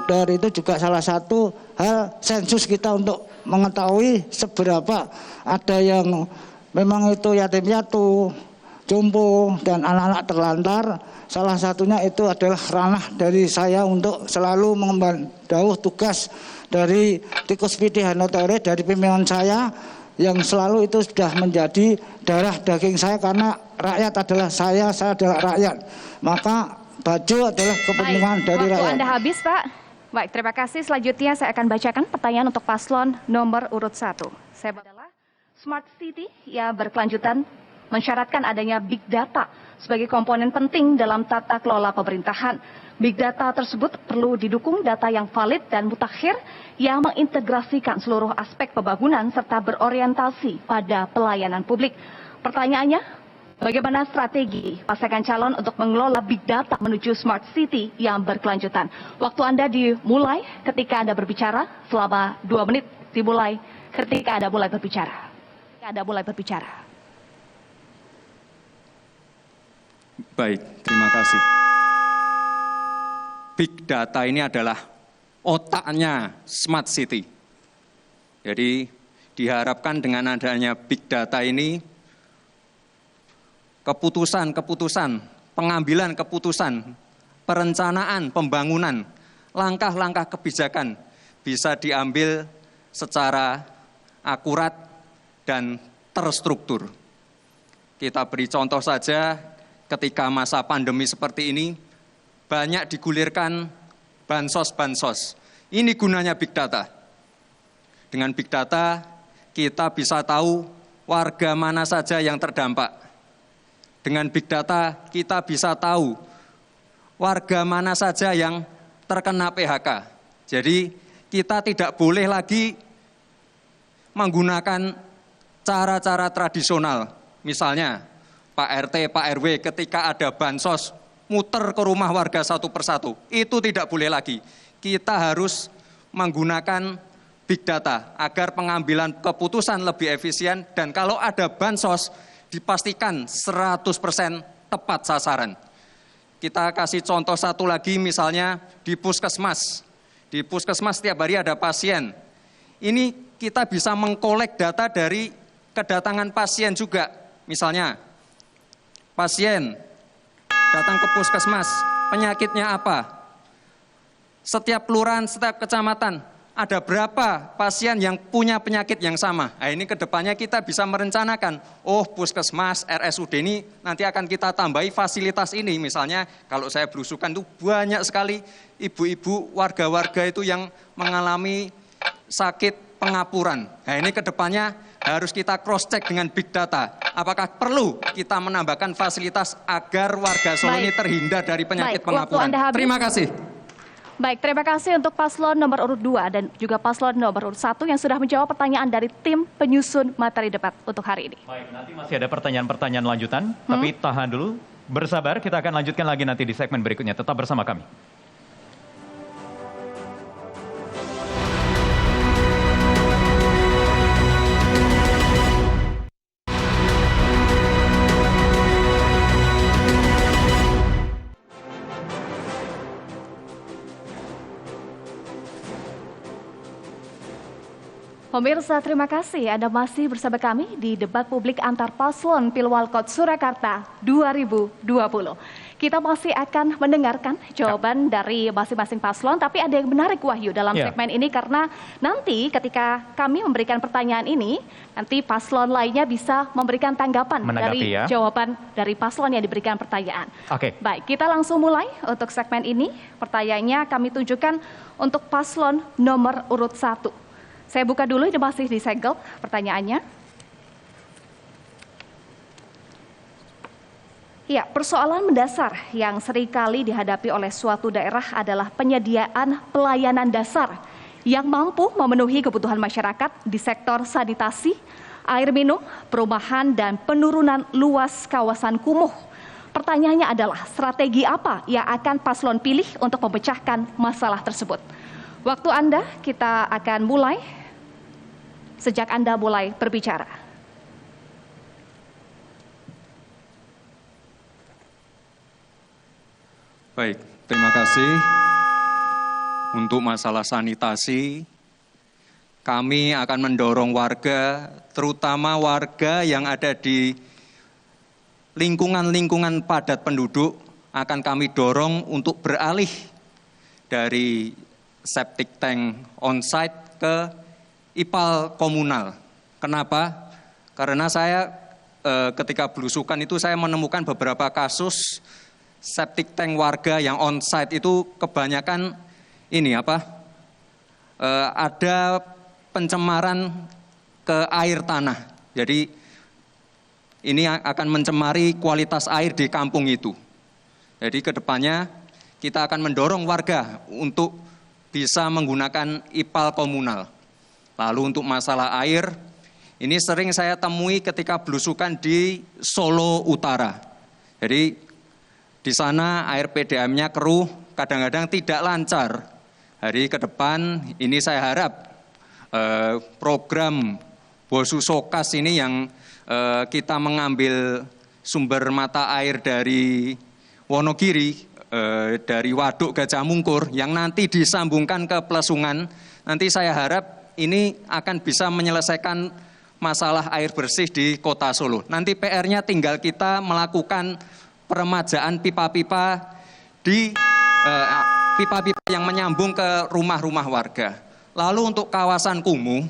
Dari itu juga salah satu hal sensus kita untuk mengetahui seberapa ada yang memang itu yatim piatu, jompo dan anak-anak terlantar. Salah satunya itu adalah ranah dari saya untuk selalu mengemban dawuh tugas dari Tikus PD Hanoto Baris, dari pimpinan saya yang selalu itu sudah menjadi darah daging saya karena rakyat adalah saya adalah rakyat. Maka baju adalah kepentingan dari waktu rakyat. Anda habis, Pak. Baik, terima kasih. Selanjutnya saya akan bacakan pertanyaan untuk paslon nomor urut 1. Saya adalah Smart City yang berkelanjutan mensyaratkan adanya big data sebagai komponen penting dalam tata kelola pemerintahan. Big data tersebut perlu didukung data yang valid dan mutakhir yang mengintegrasikan seluruh aspek pembangunan serta berorientasi pada pelayanan publik. Pertanyaannya, bagaimana strategi pasangan calon untuk mengelola big data menuju smart city yang berkelanjutan? Waktu Anda dimulai ketika Anda berbicara, selama 2 menit dimulai ketika Anda mulai berbicara. Baik, terima kasih. Big data ini adalah otaknya smart city. Jadi diharapkan dengan adanya big data ini keputusan, pengambilan keputusan, perencanaan, pembangunan, langkah-langkah kebijakan bisa diambil secara akurat dan terstruktur. Kita beri contoh saja ketika masa pandemi seperti ini, banyak digulirkan bansos-bansos. Ini gunanya big data. Dengan big data, kita bisa tahu warga mana saja yang terdampak. Dengan big data, kita bisa tahu warga mana saja yang terkena PHK. Jadi, kita tidak boleh lagi menggunakan cara-cara tradisional. Misalnya, Pak RT, Pak RW ketika ada bansos, muter ke rumah warga satu persatu. Itu tidak boleh lagi. Kita harus menggunakan big data agar pengambilan keputusan lebih efisien dan kalau ada bansos dipastikan 100% tepat sasaran. Kita kasih contoh satu lagi misalnya di puskesmas. Di puskesmas setiap hari ada pasien. Ini kita bisa mengkolek data dari kedatangan pasien juga. Misalnya pasien datang ke puskesmas, penyakitnya apa? Setiap kelurahan, setiap kecamatan, ada berapa pasien yang punya penyakit yang sama? Nah ini kedepannya kita bisa merencanakan, oh puskesmas, RSUD ini nanti akan kita tambahi fasilitas ini. Misalnya kalau saya belusukan itu banyak sekali ibu-ibu, warga-warga itu yang mengalami sakit pengapuran. Nah ini kedepannya harus kita cross-check dengan big data. Apakah perlu kita menambahkan fasilitas agar warga Solo ini terhindar dari penyakit pengapuran? Terima kasih. Baik, terima kasih untuk paslon nomor urut 2 dan juga paslon nomor urut 1 yang sudah menjawab pertanyaan dari tim penyusun materi debat untuk hari ini. Baik, nanti masih ada pertanyaan-pertanyaan lanjutan, tapi tahan dulu, bersabar, kita akan lanjutkan lagi nanti di segmen berikutnya. Tetap bersama kami. Pemirsa, terima kasih Anda masih bersama kami di debat publik antar paslon Pilwalkot Surakarta 2020. Kita masih akan mendengarkan jawaban dari masing-masing paslon, tapi ada yang menarik Wahyu dalam segmen ini karena nanti ketika kami memberikan pertanyaan ini, nanti paslon lainnya bisa memberikan tanggapan dari jawaban dari paslon yang diberikan pertanyaan. Baik, kita langsung mulai untuk segmen ini. Pertanyaannya kami tunjukkan untuk paslon nomor urut 1. Saya buka dulu, ini masih disegel pertanyaannya. Ya, persoalan mendasar yang seringkali dihadapi oleh suatu daerah adalah penyediaan pelayanan dasar yang mampu memenuhi kebutuhan masyarakat di sektor sanitasi, air minum, perumahan, dan penurunan luas kawasan kumuh. Pertanyaannya adalah strategi apa yang akan paslon pilih untuk memecahkan masalah tersebut? Waktu Anda kita akan mulai sejak Anda mulai berbicara. Baik, terima kasih. Untuk masalah sanitasi, kami akan mendorong warga, terutama warga yang ada di lingkungan-lingkungan padat penduduk, akan kami dorong untuk beralih dari septic tank on-site ke IPAL komunal. Kenapa? Karena saya ketika belusukan itu saya menemukan beberapa kasus septic tank warga yang on-site itu kebanyakan ada pencemaran ke air tanah. Jadi ini akan mencemari kualitas air di kampung itu. Jadi kedepannya kita akan mendorong warga untuk bisa menggunakan IPAL komunal. Lalu untuk masalah air, ini sering saya temui ketika belusukan di Solo Utara. Jadi di sana air PDAM-nya keruh, kadang-kadang tidak lancar. Hari ke depan ini saya harap program Bosusokas ini yang kita mengambil sumber mata air dari Wonogiri, dari Waduk Gajah Mungkur, yang nanti disambungkan ke Plesungan, nanti saya harap ini akan bisa menyelesaikan masalah air bersih di Kota Solo. Nanti PR-nya tinggal kita melakukan peremajaan pipa-pipa di pipa-pipa yang menyambung ke rumah-rumah warga. Lalu untuk kawasan kumuh,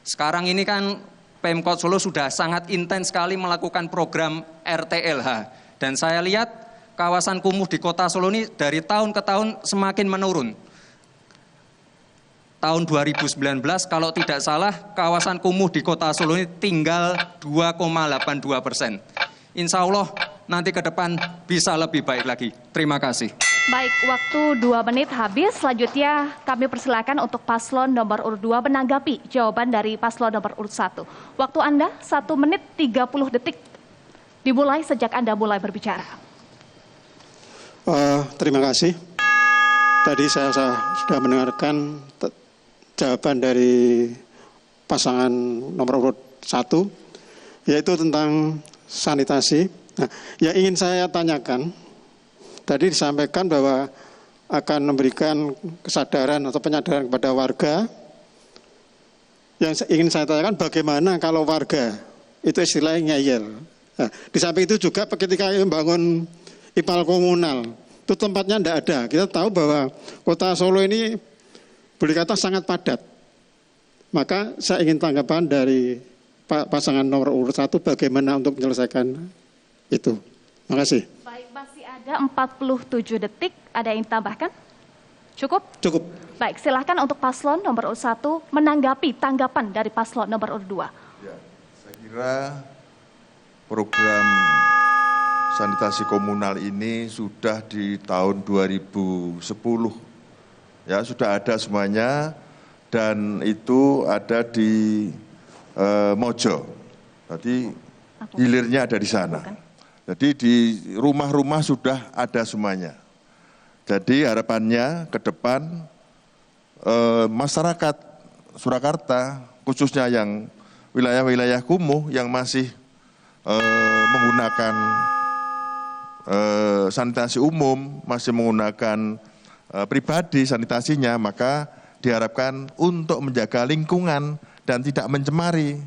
sekarang ini kan Pemkot Solo sudah sangat intens sekali melakukan program RTLH. Dan saya lihat kawasan kumuh di Kota Solo ini dari tahun ke tahun semakin menurun. Tahun 2019 kalau tidak salah kawasan kumuh di Kota Solo ini tinggal 2,82%. Insya Allah nanti ke depan bisa lebih baik lagi. Terima kasih. Baik, waktu 2 menit habis. Selanjutnya kami persilakan untuk paslon nomor urut 2 menanggapi jawaban dari paslon nomor urut 1. Waktu Anda 1 menit 30 detik. Dimulai sejak Anda mulai berbicara. Terima kasih. Tadi saya sudah mendengarkan jawaban dari pasangan nomor urut 1, yaitu tentang sanitasi. Nah, yang ingin saya tanyakan, tadi disampaikan bahwa akan memberikan kesadaran atau penyadaran kepada warga. Yang ingin saya tanyakan, bagaimana kalau warga itu istilahnya ngeyel. Nah, di samping itu juga ketika membangun IPAL komunal, itu tempatnya tidak ada. Kita tahu bahwa Kota Solo ini boleh kata sangat padat. Maka saya ingin tanggapan dari pasangan nomor urut 1 bagaimana untuk menyelesaikan itu. Terima kasih. Baik, masih ada 47 detik. Ada yang tambahkan? Cukup? Cukup. Baik, silahkan untuk paslon nomor urut 1 menanggapi tanggapan dari paslon nomor urut 2. Ya, saya kira program sanitasi komunal ini sudah di tahun 2010. Ya, sudah ada semuanya dan itu ada di Mojo. Jadi hilirnya ada di sana. Jadi di rumah-rumah sudah ada semuanya. Jadi harapannya ke depan masyarakat Surakarta, khususnya yang wilayah-wilayah kumuh yang masih menggunakan sanitasi umum, masih menggunakan pribadi sanitasinya, maka diharapkan untuk menjaga lingkungan dan tidak mencemari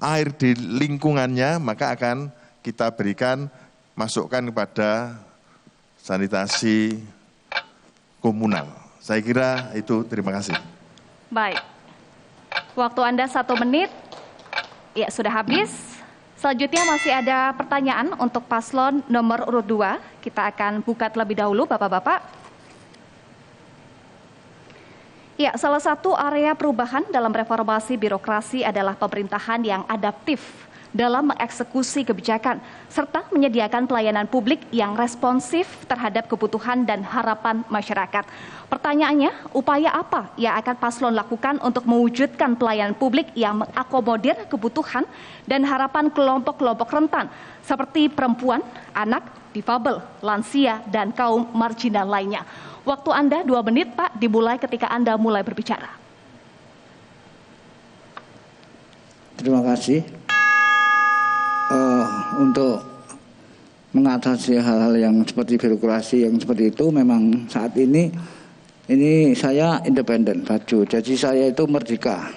air di lingkungannya, maka akan kita berikan masukan kepada sanitasi komunal. Saya kira itu, terima kasih. Baik. Waktu Anda 1 menit. Ya, sudah habis. Selanjutnya masih ada pertanyaan untuk paslon nomor urut 2. Kita akan buka terlebih dahulu, Bapak-Bapak. Ya, salah satu area perubahan dalam reformasi birokrasi adalah pemerintahan yang adaptif dalam mengeksekusi kebijakan, serta menyediakan pelayanan publik yang responsif terhadap kebutuhan dan harapan masyarakat. Pertanyaannya, upaya apa yang akan paslon lakukan untuk mewujudkan pelayanan publik yang mengakomodir kebutuhan dan harapan kelompok-kelompok rentan, seperti perempuan, anak, difabel, lansia, dan kaum marginal lainnya? Waktu Anda 2 menit, Pak, dimulai ketika Anda mulai berbicara. Terima kasih. Untuk mengatasi hal-hal yang seperti birokrasi yang seperti itu, memang saat ini saya independen baju, jadi saya itu merdeka.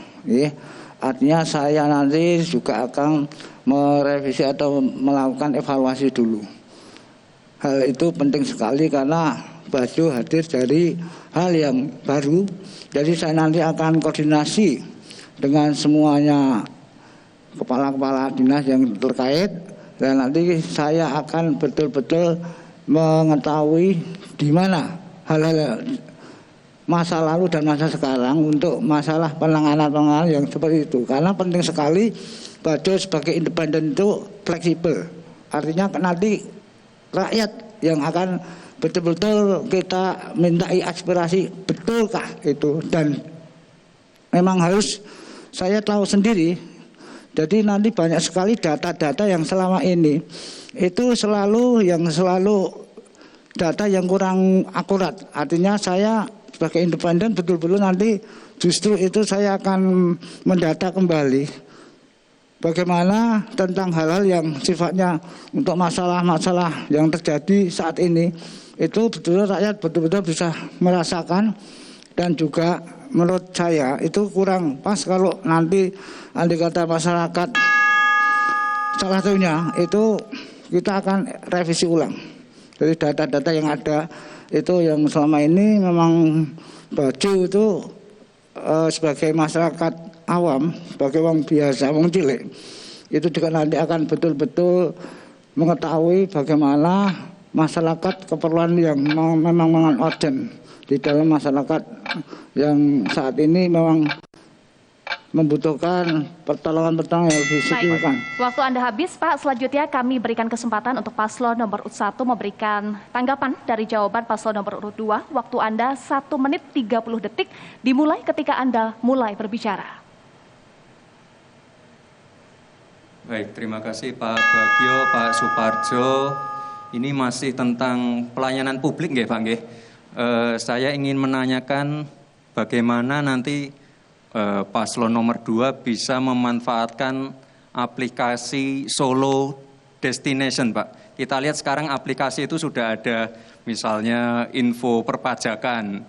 Artinya saya nanti juga akan merevisi atau melakukan evaluasi dulu. Hal itu penting sekali karena baju hadir dari hal yang baru, jadi saya nanti akan koordinasi dengan semuanya kepala-kepala dinas yang terkait, dan nanti saya akan betul-betul mengetahui di mana hal-hal masa lalu dan masa sekarang untuk masalah penanganan yang seperti itu. Karena penting sekali Bajo sebagai independen itu fleksibel. Artinya nanti rakyat yang akan betul-betul kita mintai aspirasi, betulkah itu, dan memang harus saya tahu sendiri. Jadi nanti banyak sekali data-data yang selama ini itu selalu data yang kurang akurat. Artinya saya sebagai independen betul-betul nanti justru itu saya akan mendata kembali bagaimana tentang hal-hal yang sifatnya untuk masalah-masalah yang terjadi saat ini, itu betul-betul rakyat betul-betul bisa merasakan. Dan juga menurut saya itu kurang pas kalau nanti andai kata masyarakat salah satunya itu kita akan revisi ulang. Jadi data-data yang ada itu yang selama ini memang Baju itu sebagai masyarakat awam, sebagai orang biasa, orang cilik, itu juga nanti akan betul-betul mengetahui bagaimana masyarakat keperluan yang memang urgent di dalam masyarakat yang saat ini memang membutuhkan pertolongan-pertolongan yang lebih signifikan. Waktu Anda habis, Pak. Selanjutnya kami berikan kesempatan untuk paslon nomor urut 1 memberikan tanggapan dari jawaban paslon nomor urut 2. Waktu Anda 1 menit 30 detik dimulai ketika Anda mulai berbicara. Baik, terima kasih Pak Bagio, Pak Suparjo. Ini masih tentang pelayanan publik nggih, Pak nggih. Saya ingin menanyakan bagaimana nanti paslon nomor 2 bisa memanfaatkan aplikasi Solo Destination, Pak. Kita lihat sekarang aplikasi itu sudah ada misalnya info perpajakan,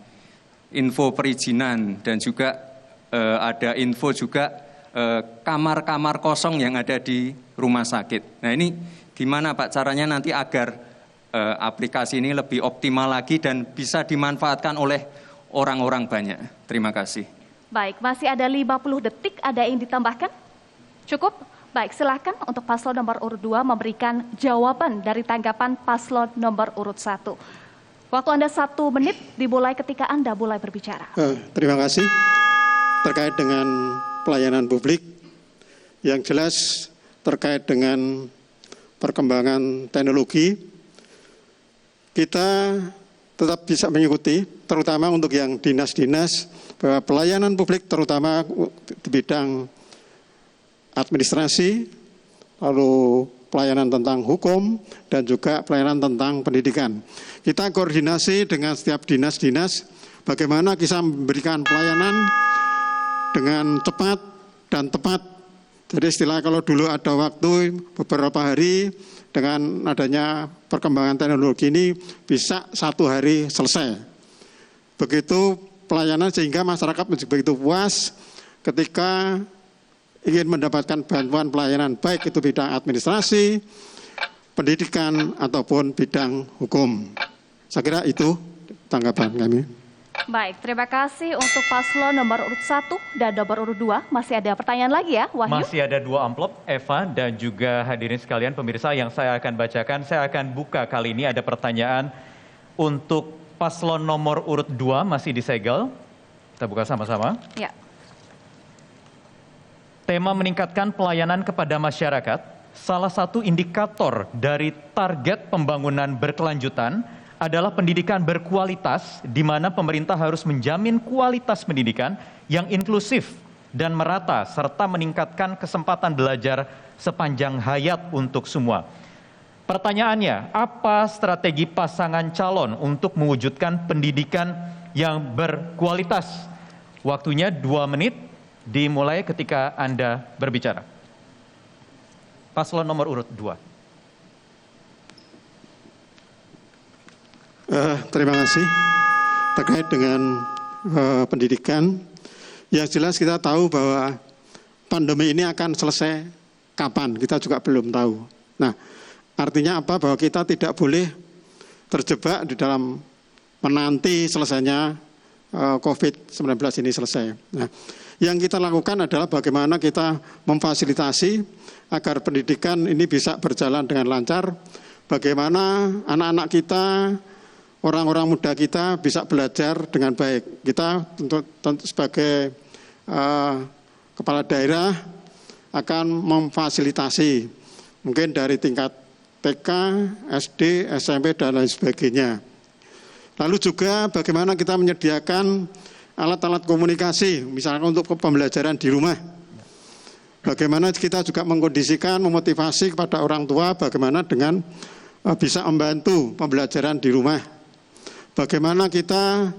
info perizinan, dan juga ada info juga kamar-kamar kosong yang ada di rumah sakit. Nah ini gimana Pak caranya nanti agar aplikasi ini lebih optimal lagi dan bisa dimanfaatkan oleh orang-orang banyak. Terima kasih. Baik, masih ada 50 detik, ada yang ditambahkan? Cukup? Baik, silakan untuk paslon nomor urut 2 memberikan jawaban dari tanggapan paslon nomor urut 1. Waktu Anda 1 menit dimulai ketika Anda mulai berbicara. Terima kasih. Terkait dengan pelayanan publik, yang jelas terkait dengan perkembangan teknologi, kita tetap bisa mengikuti, terutama untuk yang dinas-dinas, bahwa pelayanan publik terutama di bidang administrasi, lalu pelayanan tentang hukum, dan juga pelayanan tentang pendidikan. Kita koordinasi dengan setiap dinas-dinas, bagaimana kita memberikan pelayanan dengan cepat dan tepat. Jadi istilah kalau dulu ada waktu beberapa hari, dengan adanya perkembangan teknologi ini bisa 1 hari selesai. Begitu pelayanan sehingga masyarakat begitu puas ketika ingin mendapatkan bantuan pelayanan, baik itu bidang administrasi, pendidikan, ataupun bidang hukum. Saya kira itu tanggapan kami. Baik, terima kasih untuk paslon nomor urut 1 dan nomor urut 2. Masih ada pertanyaan lagi ya, Wahyu? Masih ada 2 amplop, Eva dan juga hadirin sekalian pemirsa yang saya akan bacakan. Saya akan buka kali ini ada pertanyaan untuk paslon nomor urut 2 masih disegel. Kita buka sama-sama. Ya. Tema meningkatkan pelayanan kepada masyarakat, salah satu indikator dari target pembangunan berkelanjutan adalah pendidikan berkualitas, di mana pemerintah harus menjamin kualitas pendidikan yang inklusif dan merata, serta meningkatkan kesempatan belajar sepanjang hayat untuk semua. Pertanyaannya, apa strategi pasangan calon untuk mewujudkan pendidikan yang berkualitas? Waktunya 2 menit, dimulai ketika Anda berbicara. Paslon nomor urut 2. Terima kasih. Terkait dengan pendidikan, yang jelas kita tahu bahwa pandemi ini akan selesai kapan, kita juga belum tahu. Nah, artinya apa? Bahwa kita tidak boleh terjebak di dalam menanti selesainya COVID-19 ini selesai. Nah, yang kita lakukan adalah bagaimana kita memfasilitasi agar pendidikan ini bisa berjalan dengan lancar, bagaimana anak-anak kita, orang-orang muda kita bisa belajar dengan baik. Kita tentu sebagai kepala daerah akan memfasilitasi mungkin dari tingkat TK, SD, SMP, dan lain sebagainya. Lalu juga bagaimana kita menyediakan alat-alat komunikasi, misalkan untuk pembelajaran di rumah. Bagaimana kita juga mengkondisikan, memotivasi kepada orang tua bagaimana dengan bisa membantu pembelajaran di rumah. Bagaimana kita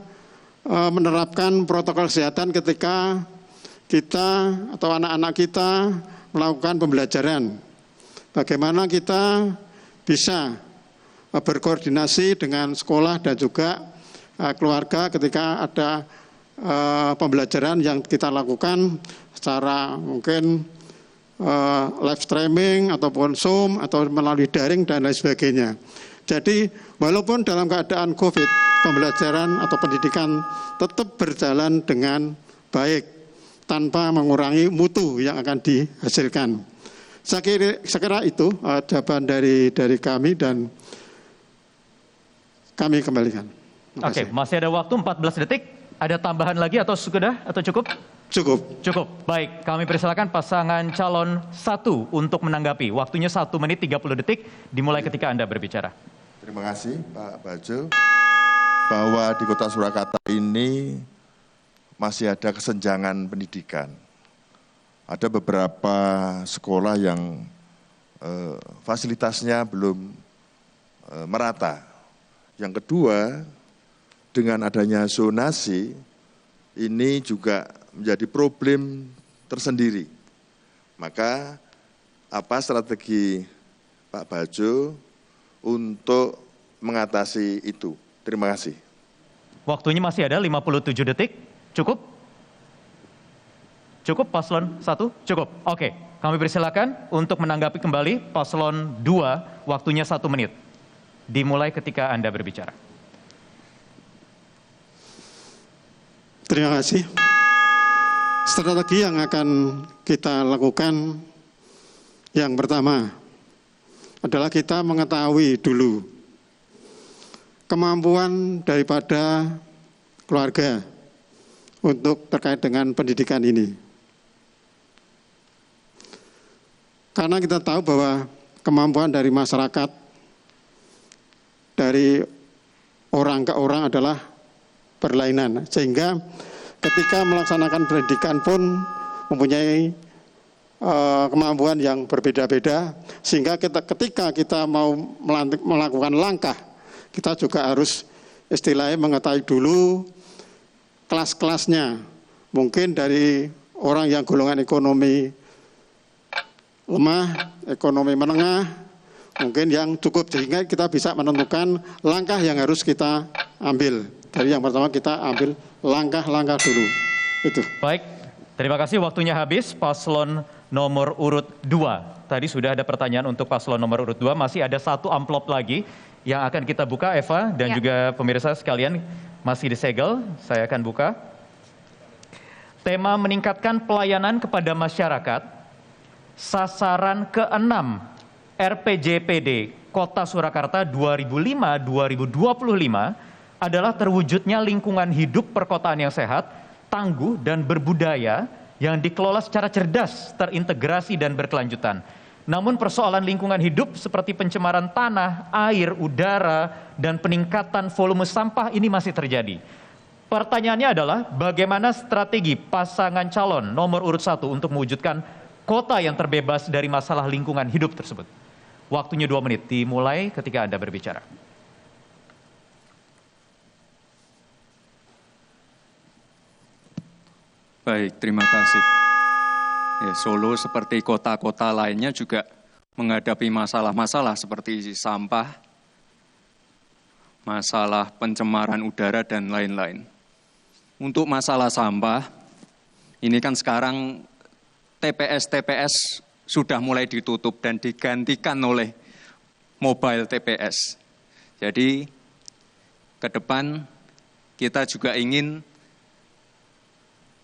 menerapkan protokol kesehatan ketika kita atau anak-anak kita melakukan pembelajaran. Bagaimana kita bisa berkoordinasi dengan sekolah dan juga keluarga ketika ada pembelajaran yang kita lakukan secara mungkin live streaming ataupun Zoom atau melalui daring dan lain sebagainya. Jadi walaupun dalam keadaan COVID, pembelajaran atau pendidikan tetap berjalan dengan baik tanpa mengurangi mutu yang akan dihasilkan. Saya kira itu jawaban dari kami dan kami kembalikan. Oke, masih ada waktu 14 detik. Ada tambahan lagi atau sudah atau cukup? Cukup. Cukup. Baik, kami persilakan pasangan calon 1 untuk menanggapi. Waktunya 1 menit 30 detik dimulai ketika Anda berbicara. Terima kasih Pak Bajo, bahwa di Kota Surakarta ini masih ada kesenjangan pendidikan. Ada beberapa sekolah yang fasilitasnya belum merata. Yang kedua, dengan adanya zonasi, ini juga menjadi problem tersendiri. Maka apa strategi Pak Bajo untuk mengatasi itu? Terima kasih. Waktunya masih ada 57 detik. Cukup? Cukup paslon 1? Cukup. Oke, kami persilakan untuk menanggapi kembali paslon 2, waktunya 1 menit. Dimulai ketika Anda berbicara. Terima kasih. Strategi yang akan kita lakukan yang pertama adalah kita mengetahui dulu kemampuan daripada keluarga untuk terkait dengan pendidikan ini. Karena kita tahu bahwa kemampuan dari masyarakat, dari orang ke orang adalah berlainan. Sehingga ketika melaksanakan pendidikan pun mempunyai kemampuan yang berbeda-beda, sehingga ketika kita mau melakukan langkah, kita juga harus istilahnya mengetahui dulu kelas-kelasnya. Mungkin dari orang yang golongan ekonomi lemah, ekonomi menengah, mungkin yang cukup, sehingga kita bisa menentukan langkah yang harus kita ambil. Dari yang pertama kita ambil langkah-langkah dulu. Itu. Baik, Terima kasih, waktunya habis. Paslon nomor urut 2. Tadi sudah ada pertanyaan untuk paslon nomor urut 2. Masih ada 1 amplop lagi yang akan kita buka, Eva, dan juga pemirsa sekalian masih disegel. Saya akan buka. Tema meningkatkan pelayanan kepada masyarakat. Sasaran ke-6 RPJPD Kota Surakarta 2005-2025 adalah terwujudnya lingkungan hidup perkotaan yang sehat, tangguh dan berbudaya yang dikelola secara cerdas, terintegrasi dan berkelanjutan. Namun persoalan lingkungan hidup seperti pencemaran tanah, air, udara, dan peningkatan volume sampah ini masih terjadi. Pertanyaannya adalah bagaimana strategi pasangan calon nomor urut 1 untuk mewujudkan kota yang terbebas dari masalah lingkungan hidup tersebut. Waktunya 2 menit, dimulai ketika Anda berbicara. Baik, terima kasih. Ya, Solo seperti kota-kota lainnya juga menghadapi masalah-masalah seperti sampah, masalah pencemaran udara, dan lain-lain. Untuk masalah sampah, ini kan sekarang TPS sudah mulai ditutup dan digantikan oleh mobile TPS. Jadi, ke depan kita juga ingin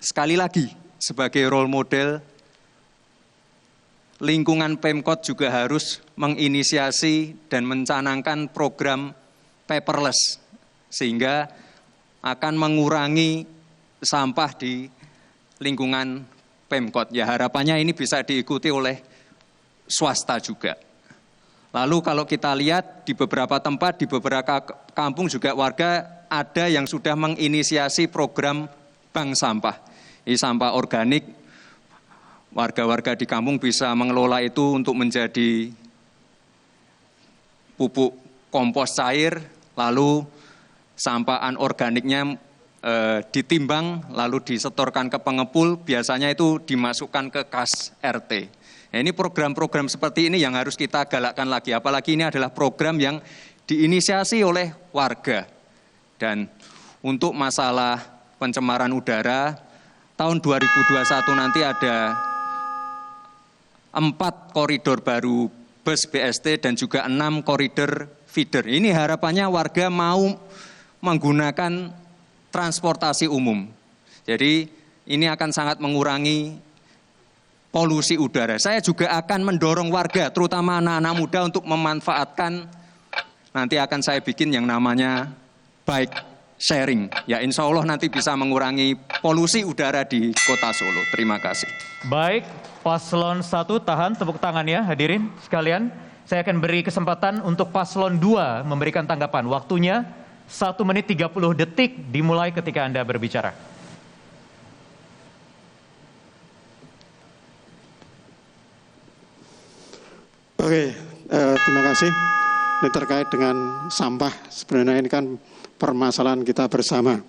sekali lagi, sebagai role model, lingkungan Pemkot juga harus menginisiasi dan mencanangkan program paperless, sehingga akan mengurangi sampah di lingkungan Pemkot. Ya, harapannya ini bisa diikuti oleh swasta juga. Lalu kalau kita lihat di beberapa tempat, di beberapa kampung juga warga ada yang sudah menginisiasi program bank sampah. Ini sampah organik, warga-warga di kampung bisa mengelola itu untuk menjadi pupuk kompos cair, lalu sampah anorganiknya ditimbang, lalu disetorkan ke pengepul, biasanya itu dimasukkan ke kas RT. Nah, ini program-program seperti ini yang harus kita galakkan lagi, apalagi ini adalah program yang diinisiasi oleh warga. Dan untuk masalah pencemaran udara, tahun 2021 nanti ada 4 koridor baru bus BST dan juga 6 koridor feeder. Ini harapannya warga mau menggunakan transportasi umum. Jadi ini akan sangat mengurangi polusi udara. Saya juga akan mendorong warga, terutama anak-anak muda untuk memanfaatkan, nanti akan saya bikin yang namanya bike sharing. Ya, insya Allah nanti bisa mengurangi polusi udara di Kota Solo. Terima kasih. Baik, paslon 1 tahan tepuk tangan ya hadirin sekalian. Saya akan beri kesempatan untuk paslon 2 memberikan tanggapan. Waktunya 1 menit 30 detik dimulai ketika Anda berbicara. Oke, terima kasih. Ini terkait dengan sampah. Sebenarnya ini kan permasalahan kita bersama.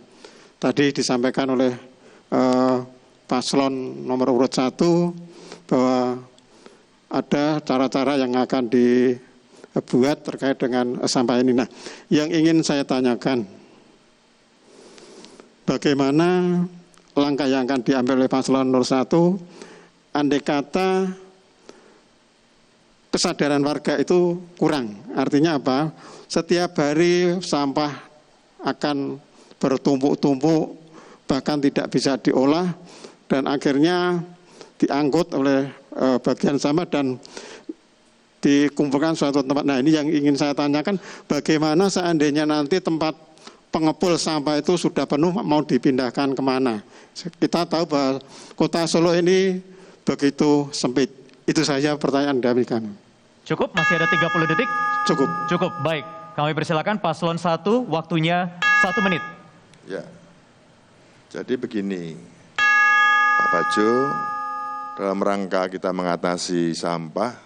Tadi disampaikan oleh paslon nomor urut 1 bahwa ada cara-cara yang akan dibuat terkait dengan sampah ini. Nah, yang ingin saya tanyakan, bagaimana langkah yang akan diambil oleh paslon nomor 1 andai kata kesadaran warga itu kurang. Artinya apa? Setiap hari sampah akan bertumpuk-tumpuk, bahkan tidak bisa diolah, dan akhirnya diangkut oleh bagian sampah dan dikumpulkan suatu tempat. Nah, ini yang ingin saya tanyakan, bagaimana seandainya nanti tempat pengepul sampah itu sudah penuh, mau dipindahkan kemana? Kita tahu bahwa Kota Solo ini begitu sempit. Itu saja pertanyaan dari kami. Cukup? Masih ada 30 detik? Cukup. Cukup, baik. Kami persilakan paslon 1, waktunya 1 menit. Ya, jadi begini, Pak Bajo, dalam rangka kita mengatasi sampah,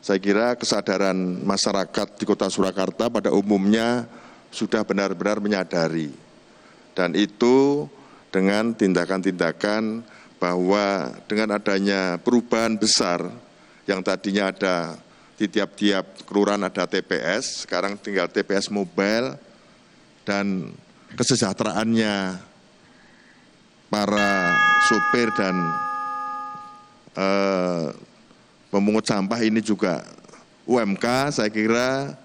saya kira kesadaran masyarakat di Kota Surakarta pada umumnya sudah benar-benar menyadari. Dan itu dengan tindakan-tindakan bahwa dengan adanya perubahan besar yang tadinya ada di tiap-tiap kelurahan ada TPS, sekarang tinggal TPS mobile, dan kesejahteraannya para sopir dan pemungut sampah ini juga UMK, saya kira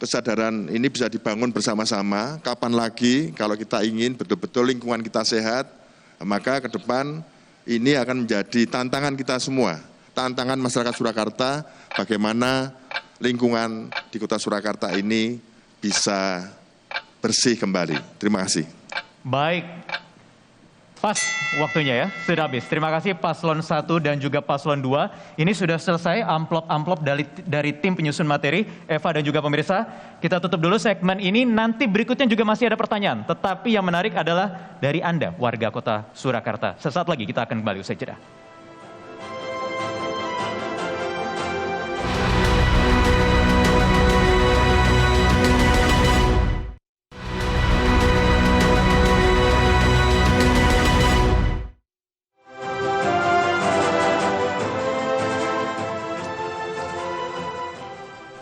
kesadaran ini bisa dibangun bersama-sama. Kapan lagi kalau kita ingin betul-betul lingkungan kita sehat, maka ke depan ini akan menjadi tantangan kita semua, tantangan masyarakat Surakarta, bagaimana lingkungan di Kota Surakarta ini bisa bersih kembali. Terima kasih. Baik, pas waktunya ya, sudah habis. Terima kasih Paslon 1 dan juga Paslon 2. Ini sudah selesai amplop-amplop dari tim penyusun materi, Eva dan juga pemirsa. Kita tutup dulu segmen ini, nanti berikutnya juga masih ada pertanyaan. Tetapi yang menarik adalah dari Anda, warga Kota Surakarta. Sesaat lagi kita akan kembali usai jeda.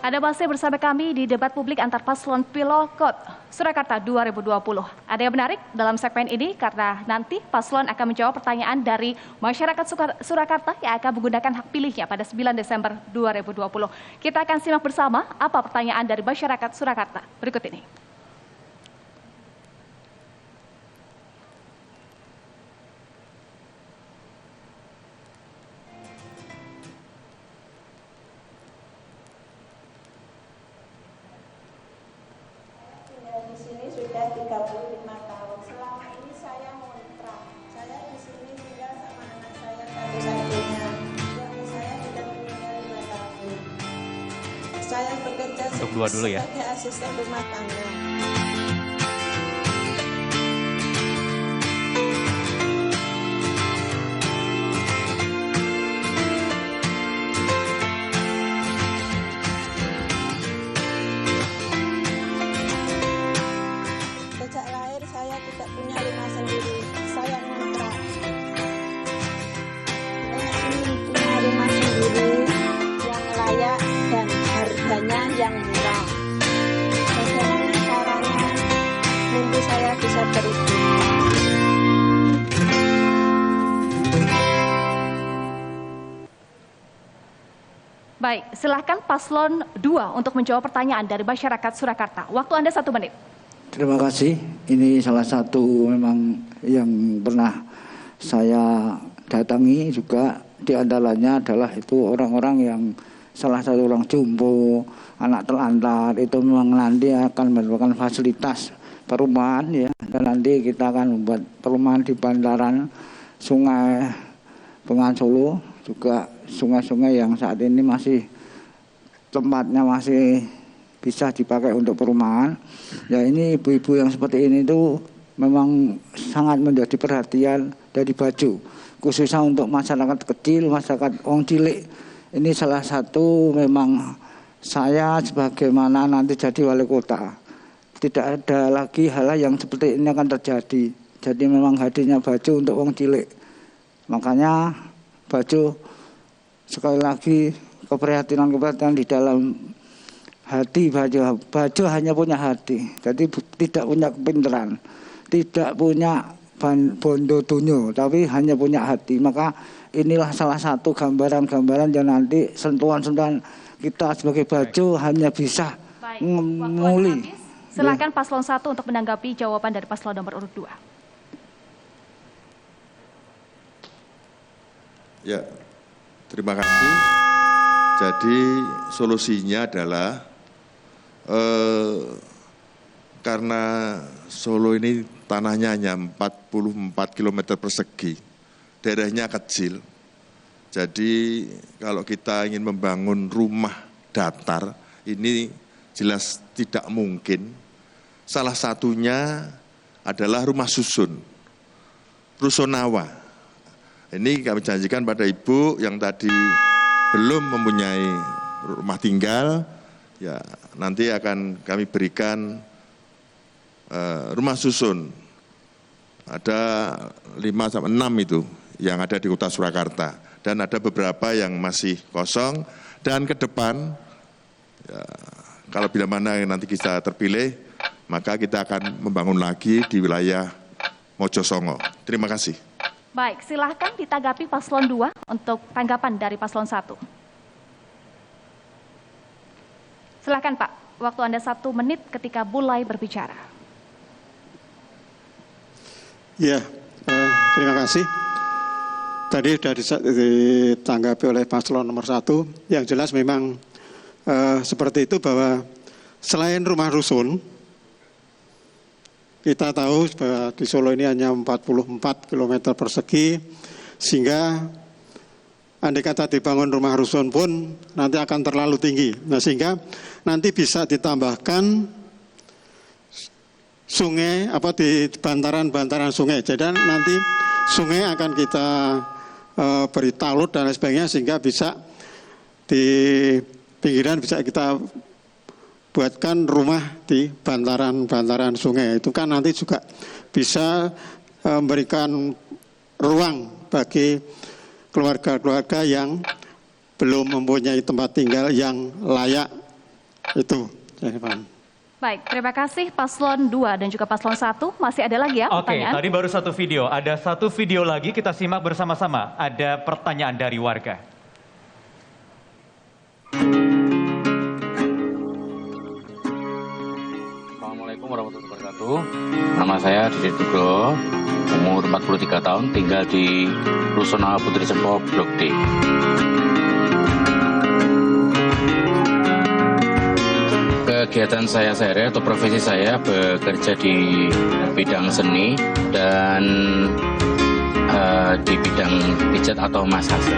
Anda masih bersama kami di debat publik antar paslon Pilwalkot Surakarta 2020. Ada yang menarik dalam segmen ini karena nanti paslon akan menjawab pertanyaan dari masyarakat Surakarta yang akan menggunakan hak pilihnya pada 9 Desember 2020. Kita akan simak bersama apa pertanyaan dari masyarakat Surakarta berikut ini. Di sini sudah 35 tahun. Selama ini saya ngontrak. Saya di sini tinggal sama anak saya satu-satunya. Suami saya sudah meninggal 5 tahun. Saya bekerja sebagai asisten rumah tangga. Sejak lahir saya tidak punya rumah sendiri, saya ngontrak. Saya ingin punya rumah sendiri yang layak dan harganya yang murah. Bagaimana caranya mimpi saya bisa terwujud? Baik, silahkan paslon 2 untuk menjawab pertanyaan dari masyarakat Surakarta. Waktu Anda 1 menit. Terima kasih. Ini salah satu memang yang pernah saya datangi juga, di antaranya adalah itu orang-orang yang salah satu orang jumbo, anak telantar, itu memang nanti akan mendapatkan fasilitas perumahan ya. Dan nanti kita akan membuat perumahan di bantaran Sungai Bengawan Solo, juga sungai-sungai yang saat ini masih tempatnya masih bisa dipakai untuk perumahan. Ya ini ibu-ibu yang seperti ini itu memang sangat menjadi perhatian dari Bajo, khususnya untuk masyarakat kecil, masyarakat wong cilik. Ini salah satu memang saya sebagaimana nanti jadi wali kota, tidak ada lagi hal yang seperti ini akan terjadi. Jadi memang hadirnya Bajo untuk wong cilik. Makanya Bajo sekali lagi keprihatinan di dalam hati Bajo. Bajo hanya punya hati, jadi tidak punya kepintaran, tidak punya bondo dunyo, tapi hanya punya hati. Maka inilah salah satu gambaran-gambaran yang nanti sentuhan-sentuhan kita sebagai Bajo hanya bisa menguli. Silakan paslon 1 untuk menanggapi jawaban dari paslon nomor urut 2. Ya, terima kasih. Jadi solusinya adalah karena Solo ini tanahnya hanya 44 km persegi, daerahnya kecil. Jadi kalau kita ingin membangun rumah datar, ini jelas tidak mungkin. Salah satunya adalah rumah susun, rusunawa. Ini kami janjikan pada Ibu yang tadi belum mempunyai rumah tinggal, ya nanti akan kami berikan rumah susun. Ada 5-6 itu yang ada di Kota Surakarta, dan ada beberapa yang masih kosong. Dan ke depan, ya, kalau bila mana nanti kita terpilih, maka kita akan membangun lagi di wilayah Mojosongo. Terima kasih. Baik, silahkan ditanggapi paslon 2 untuk tanggapan dari paslon 1. Silahkan Pak, waktu Anda 1 menit ketika mulai berbicara. Ya, terima kasih. Tadi sudah ditanggapi oleh paslon nomor 1. Yang jelas memang seperti itu, bahwa selain rumah rusun, kita tahu bahwa di Solo ini hanya 44 km persegi, sehingga andai kata dibangun rumah rusun pun nanti akan terlalu tinggi. Nah, sehingga nanti bisa ditambahkan sungai di bantaran sungai. Jadi nanti sungai akan kita beri talut dan lain sebagainya, sehingga bisa di pinggiran bisa kita buatkan rumah di bantaran sungai. Itu kan nanti juga bisa memberikan ruang bagi keluarga-keluarga yang belum mempunyai tempat tinggal yang layak. Itu. Baik, terima kasih paslon 2 dan juga paslon 1. Masih ada lagi ya pertanyaan? Oke, tadi baru 1 video. Ada 1 video lagi, kita simak bersama-sama. Ada pertanyaan dari warga. Assalamualaikum warahmatullahi wabarakatuh. Nama saya Didi Tugo, umur 43 tahun, tinggal di Rusun Putri Sempo, Blok D. Kegiatan saya sehari atau profesi saya bekerja di bidang seni dan di bidang pijat atau massase.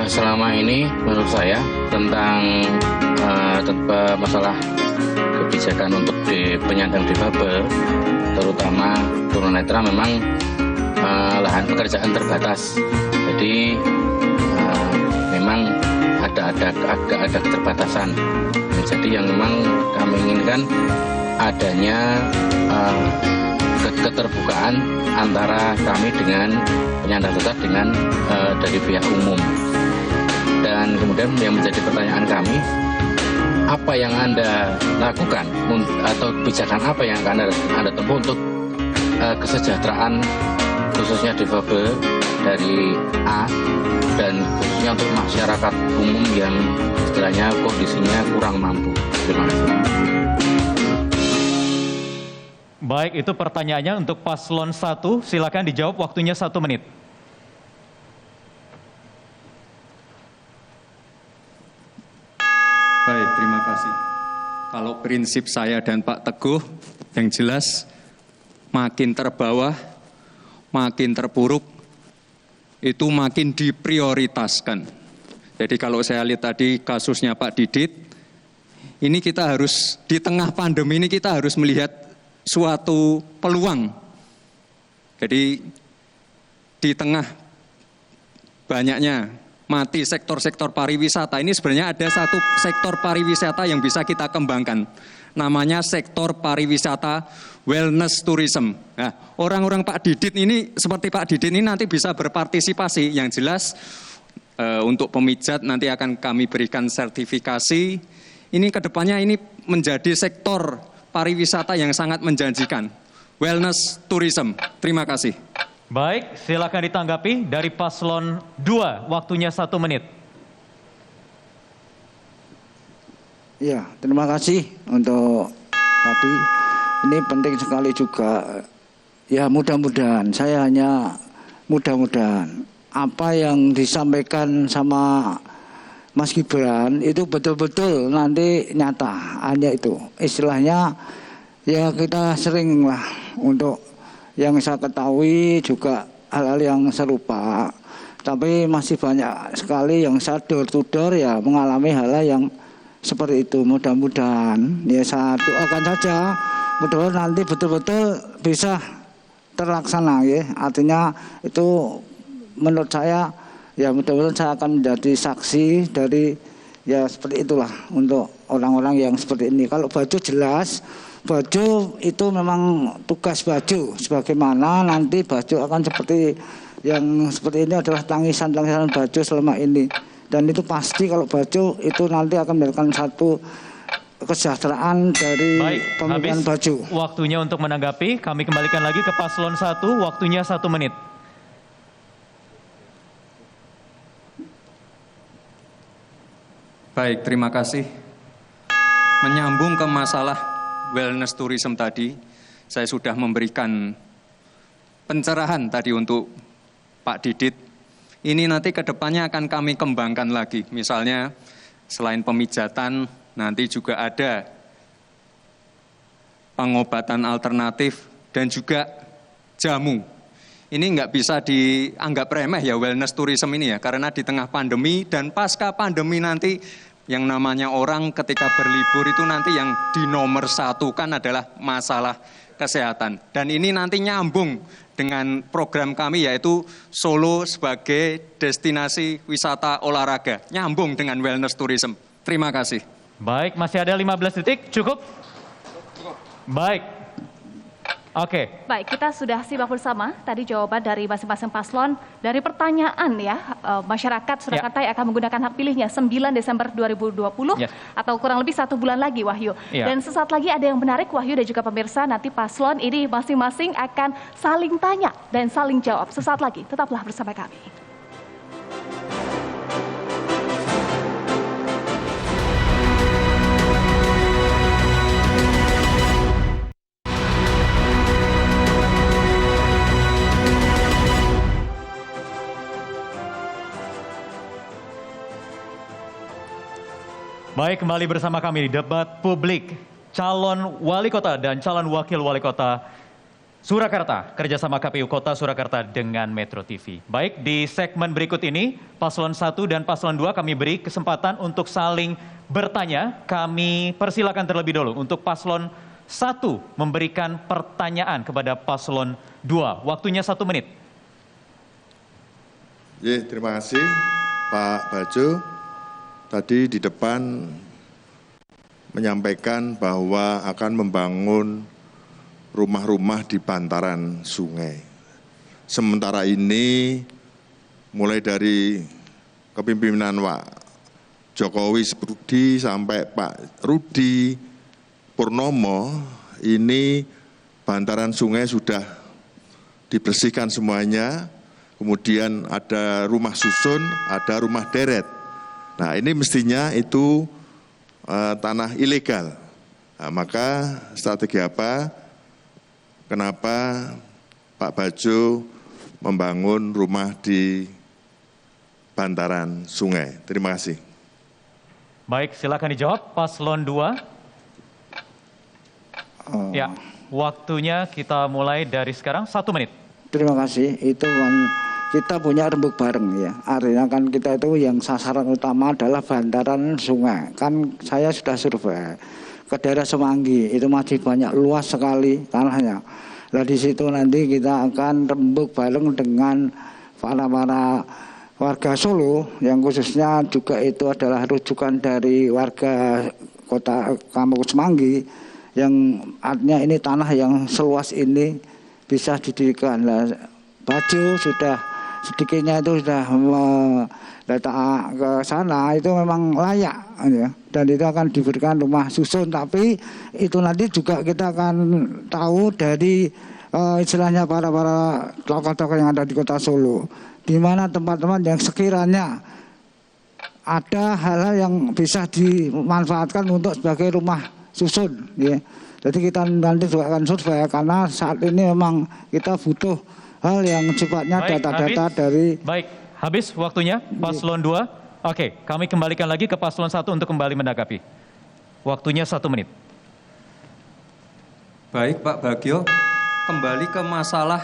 Selama ini menurut saya tentang masalah kebijakan untuk penyandang difabel, terutama tunanetra, memang lahan pekerjaan terbatas. Jadi memang agak ada keterbatasan. Jadi yang memang kami inginkan adanya keterbukaan antara kami dengan penyandang disabilitas dengan dari pihak umum. Dan kemudian yang menjadi pertanyaan kami, apa yang Anda lakukan atau kebijakan apa yang akan Anda tempuh untuk kesejahteraan khususnya difabel dari A dan khususnya untuk masyarakat umum yang istilahnya kondisinya kurang mampu. Terima kasih. Baik, itu pertanyaannya untuk paslon 1. Silakan dijawab, waktunya 1 menit. Baik, terima kasih. Kalau prinsip saya dan Pak Teguh, yang jelas makin terbawah, makin terpuruk, itu makin diprioritaskan. Jadi kalau saya lihat tadi kasusnya Pak Didit, ini kita harus, di tengah pandemi ini kita harus melihat suatu peluang. Jadi di tengah banyaknya mati sektor-sektor pariwisata, ini sebenarnya ada satu sektor pariwisata yang bisa kita kembangkan. Namanya sektor pariwisata wellness tourism. Nah, orang-orang Pak Didit ini, seperti Pak Didit ini nanti bisa berpartisipasi. Yang jelas untuk pemijat nanti akan kami berikan sertifikasi. Ini kedepannya ini menjadi sektor pariwisata yang sangat menjanjikan. Wellness tourism. Terima kasih. Baik, silakan ditanggapi dari paslon 2, waktunya 1 menit. Ya, terima kasih untuk tadi. Ini penting sekali juga. Ya, mudah-mudahan, saya hanya mudah-mudahan apa yang disampaikan sama Mas Gibran itu betul-betul nanti nyata. Hanya itu. Istilahnya ya kita sering lah untuk yang saya ketahui juga hal-hal yang serupa. Tapi masih banyak sekali yang saya door to door ya mengalami hal-hal yang seperti itu. Mudah-mudahan ya saya doakan saja mudah-mudahan nanti betul-betul bisa terlaksana ya. Artinya itu menurut saya ya mudah-mudahan saya akan menjadi saksi dari ya seperti itulah untuk orang-orang yang seperti ini. Kalau baju jelas, baju itu memang tugas baju. Sebagaimana nanti baju akan seperti yang seperti ini adalah tangisan-tangisan baju selama ini. Dan itu pasti kalau baju itu nanti akan mendapatkan satu kesejahteraan dari Baik, pemilihan habis baju. waktunya untuk menanggapi. Kami kembalikan lagi ke paslon 1, waktunya 1 menit. Baik, terima kasih. Menyambung ke masalah wellness tourism tadi, saya sudah memberikan pencerahan tadi untuk Pak Didit. Ini nanti ke depannya akan kami kembangkan lagi. Misalnya, selain pemijatan, nanti juga ada pengobatan alternatif dan juga jamu. Ini nggak bisa dianggap remeh ya wellness tourism ini ya, karena di tengah pandemi dan pasca pandemi nanti yang namanya orang ketika berlibur itu nanti yang di nomor 1 kan adalah masalah kesehatan. Dan ini nanti nyambung dengan program kami yaitu Solo sebagai destinasi wisata olahraga. Nyambung dengan wellness tourism. Terima kasih. Baik, masih ada 15 detik, cukup? Baik. Oke. Baik, kita sudah simak bersama tadi jawaban dari masing-masing paslon. Dari pertanyaan ya, masyarakat Surakarta yang akan menggunakan hak pilihnya 9 Desember 2020 atau kurang lebih 1 bulan lagi, Wahyu. Dan sesaat lagi ada yang menarik, Wahyu dan juga pemirsa, nanti paslon ini masing-masing akan saling tanya dan saling jawab. Sesaat lagi, tetaplah bersama kami. Baik, kembali bersama kami di debat publik calon wali kota dan calon wakil wali kota Surakarta, kerjasama KPU Kota Surakarta dengan Metro TV. Baik, di segmen berikut ini, paslon 1 dan paslon 2 kami beri kesempatan untuk saling bertanya. Kami persilakan terlebih dulu untuk paslon 1 memberikan pertanyaan kepada paslon 2. Waktunya 1 menit. Terima kasih Pak Bajo. Tadi di depan menyampaikan bahwa akan membangun rumah-rumah di bantaran sungai. Sementara ini mulai dari kepemimpinan Pak Jokowi Rudi sampai Pak Rudi Purnomo, ini bantaran sungai sudah dibersihkan semuanya, kemudian ada rumah susun, ada rumah deret. Nah, ini mestinya itu tanah ilegal. Nah, maka strategi apa? Kenapa Pak Bajo membangun rumah di bantaran sungai? Terima kasih. Baik, silakan dijawab paslon 2. Ya, waktunya kita mulai dari sekarang 1 menit. Terima kasih. Itu kan kita punya rembuk bareng ya. Artinya kan kita itu yang sasaran utama adalah bantaran sungai. Kan saya sudah survei ke daerah Semanggi, itu masih banyak luas sekali tanahnya. Nah di situ nanti kita akan rembuk bareng dengan para warga Solo yang khususnya juga itu adalah rujukan dari warga kota Kampung Semanggi yang artinya ini tanah yang seluas ini bisa didirikan. Nah, Bajo sudah sedikitnya itu sudah datang ke sana, itu memang layak ya. Dan itu akan diberikan rumah susun, tapi itu nanti juga kita akan tahu dari istilahnya para tokoh-tokoh yang ada di kota Solo, di mana tempat-tempat yang sekiranya ada hal-hal yang bisa dimanfaatkan untuk sebagai rumah susun ya. Jadi kita nanti juga akan survei, karena saat ini memang kita butuh hal yang sifatnya data-data dari... Baik, habis waktunya paslon 2. Oke, kami kembalikan lagi ke paslon 1 untuk kembali menanggapi. Waktunya 1 menit. Baik Pak Bagio, kembali ke masalah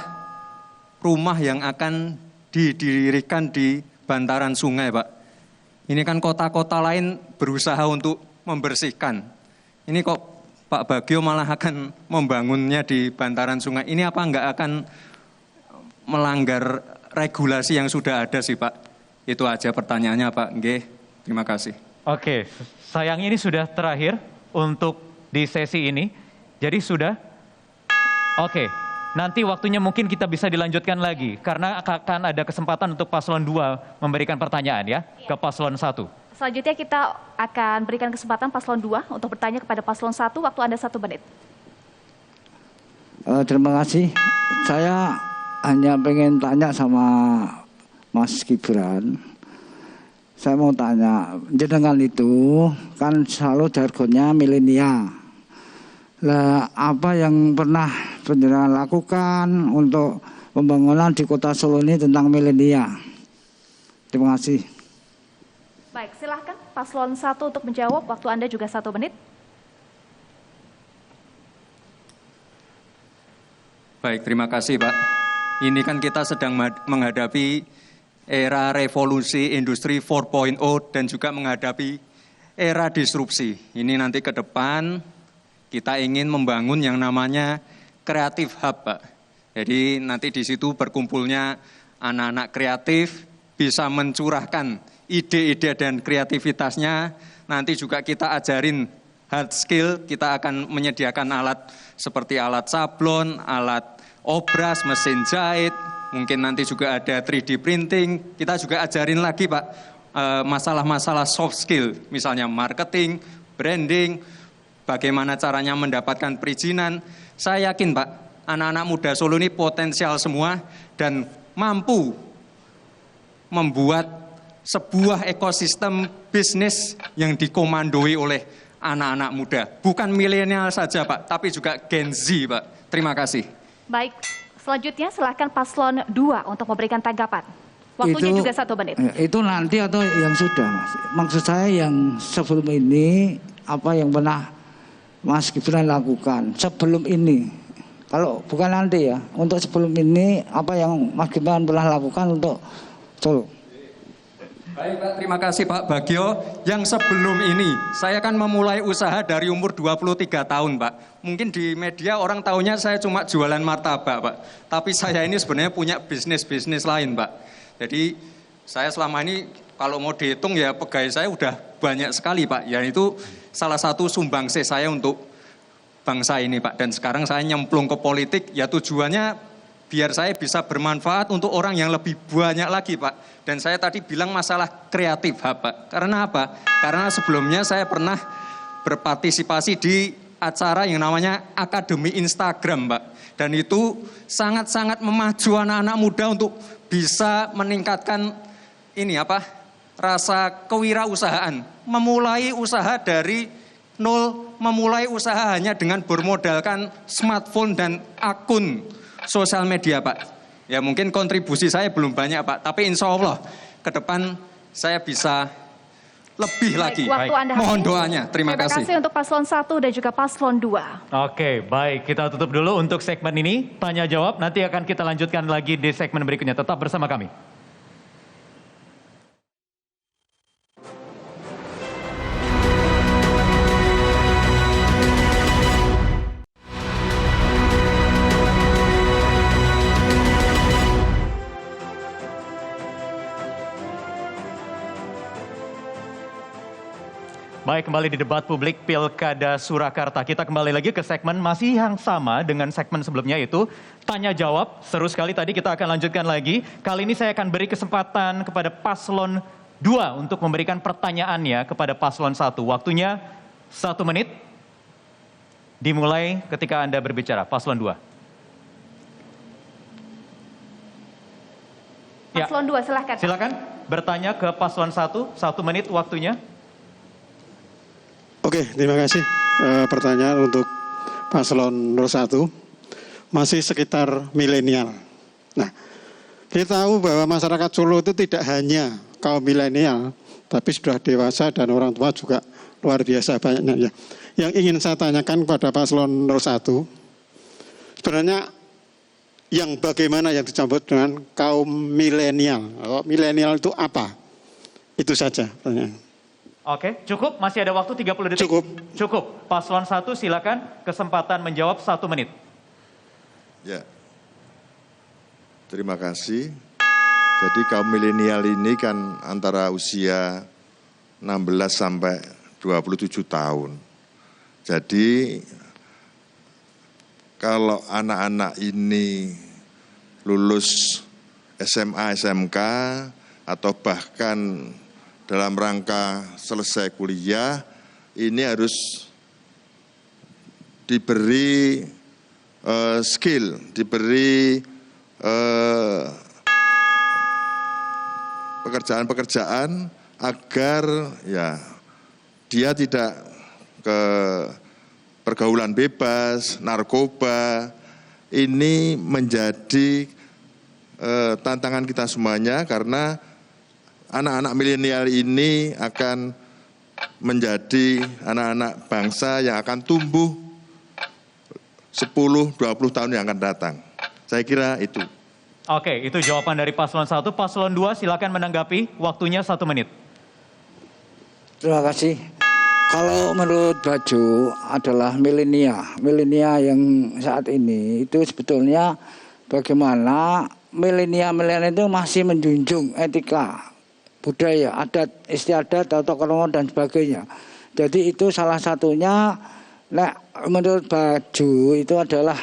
rumah yang akan didirikan di bantaran sungai Pak. Ini kan kota-kota lain berusaha untuk membersihkan. Ini kok Pak Bagio malah akan membangunnya di bantaran sungai. Ini apa enggak akan melanggar regulasi yang sudah ada sih Pak? Itu aja pertanyaannya Pak. Nggih, terima kasih. Oke, sayang ini sudah terakhir untuk di sesi ini. Jadi sudah. Oke, nanti waktunya mungkin kita bisa dilanjutkan lagi. Karena akan ada kesempatan untuk paslon 2 memberikan pertanyaan ya ke paslon 1. Selanjutnya kita akan berikan kesempatan paslon 2 untuk bertanya kepada paslon 1. Waktu Anda 1 menit. Terima kasih. Saya hanya pengen tanya sama Mas Gibran. Saya mau tanya, jenengan itu kan selalu jargonnya milenial. Lah, apa yang pernah jenengan lakukan untuk pembangunan di Kota Solo ini tentang milenial? Terima kasih. Baik, silahkan paslon 1 untuk menjawab. Waktu Anda juga 1 menit. Baik, terima kasih Pak. Ini kan kita sedang menghadapi era revolusi industri 4.0 dan juga menghadapi era disrupsi. Ini nanti ke depan kita ingin membangun yang namanya Creative Hub, Pak. Jadi nanti di situ berkumpulnya anak-anak kreatif, bisa mencurahkan ide-ide dan kreativitasnya. Nanti juga kita ajarin hard skill, kita akan menyediakan alat seperti alat sablon, alat obras, mesin jahit, mungkin nanti juga ada 3D printing. Kita juga ajarin lagi Pak, masalah-masalah soft skill, misalnya marketing, branding, bagaimana caranya mendapatkan perizinan. Saya yakin Pak, anak-anak muda Solo ini potensial semua dan mampu membuat sebuah ekosistem bisnis yang dikomandoi oleh anak-anak muda. Bukan milenial saja Pak, tapi juga Gen Z Pak. Terima kasih. Baik, selanjutnya silakan paslon 2 untuk memberikan tanggapan. Waktunya Itu- juga 1 menit. Itu nanti atau yang sudah, Mas? Maksud saya yang sebelum ini, apa yang pernah Mas Gibran lakukan sebelum ini? Kalau bukan nanti ya, untuk sebelum ini, apa yang Mas Gibran pernah lakukan untuk Solo? Baik Pak, terima kasih Pak Bagio. Yang sebelum ini, saya kan memulai usaha dari umur 23 tahun Pak. Mungkin di media orang tahunya saya cuma jualan martabak Pak. Tapi saya ini sebenarnya punya bisnis-bisnis lain Pak. Jadi saya selama ini kalau mau dihitung ya pegawai saya udah banyak sekali Pak. Ya itu salah satu sumbangsi saya untuk bangsa ini Pak. Dan sekarang saya nyemplung ke politik ya tujuannya biar saya bisa bermanfaat untuk orang yang lebih banyak lagi Pak. Dan saya tadi bilang masalah kreatif Pak. Karena apa? Karena sebelumnya saya pernah berpartisipasi di acara yang namanya Akademi Instagram Pak. Dan itu sangat-sangat memacu anak-anak muda untuk bisa meningkatkan ini apa? Rasa kewirausahaan. Memulai usaha dari nol, memulai usaha hanya dengan bermodalkan smartphone dan akun sosial media Pak. Ya mungkin kontribusi saya belum banyak Pak, tapi insya Allah ke depan saya bisa lebih lagi. Waktu Anda Mohon habis. doanya, terima kasih. Terima kasih untuk paslon 1 dan juga paslon 2. Oke, baik. Kita tutup dulu untuk segmen ini. Tanya jawab, nanti akan kita lanjutkan lagi di segmen berikutnya. Tetap bersama kami. Baik, kembali di debat publik Pilkada Surakarta. Kita kembali lagi ke segmen masih yang sama dengan segmen sebelumnya, yaitu tanya jawab. Seru sekali tadi, kita akan lanjutkan lagi. Kali ini saya akan beri kesempatan kepada paslon 2 untuk memberikan pertanyaannya kepada paslon 1. Waktunya 1 menit. Dimulai ketika Anda berbicara, paslon 2. Ya, Paslon 2 silahkan. silakan bertanya ke paslon 1. 1 menit waktunya. Oke, terima kasih. Pertanyaan untuk paslon 01 masih sekitar milenial. Nah, kita tahu bahwa masyarakat Solo itu tidak hanya kaum milenial, tapi sudah dewasa dan orang tua juga luar biasa banyaknya. Yang ingin saya tanyakan kepada paslon 01, sebenarnya yang bagaimana yang disebut dengan kaum milenial? Milenial itu apa? Itu saja pertanyaan. Oke, cukup. Masih ada waktu 30 detik. Cukup. Paslon 1 silakan kesempatan menjawab 1 menit. Ya, terima kasih. Jadi kaum milenial ini kan antara usia 16 sampai 27 tahun. Jadi kalau anak-anak ini lulus SMA, SMK, atau bahkan dalam rangka selesai kuliah ini harus diberi skill, diberi pekerjaan-pekerjaan agar ya dia tidak ke pergaulan bebas, narkoba. Ini menjadi tantangan kita semuanya karena anak-anak milenial ini akan menjadi anak-anak bangsa yang akan tumbuh 10-20 tahun yang akan datang. Saya kira itu. Oke, itu jawaban dari paslon 1. Paslon 2 silakan menanggapi, waktunya 1 menit. Terima kasih. Kalau menurut Baju adalah milenia yang saat ini itu sebetulnya bagaimana milenial itu masih menjunjung etika, budaya, adat, istiadat, tata krama dan sebagainya. Jadi itu salah satunya. Nah, menurut Baju itu adalah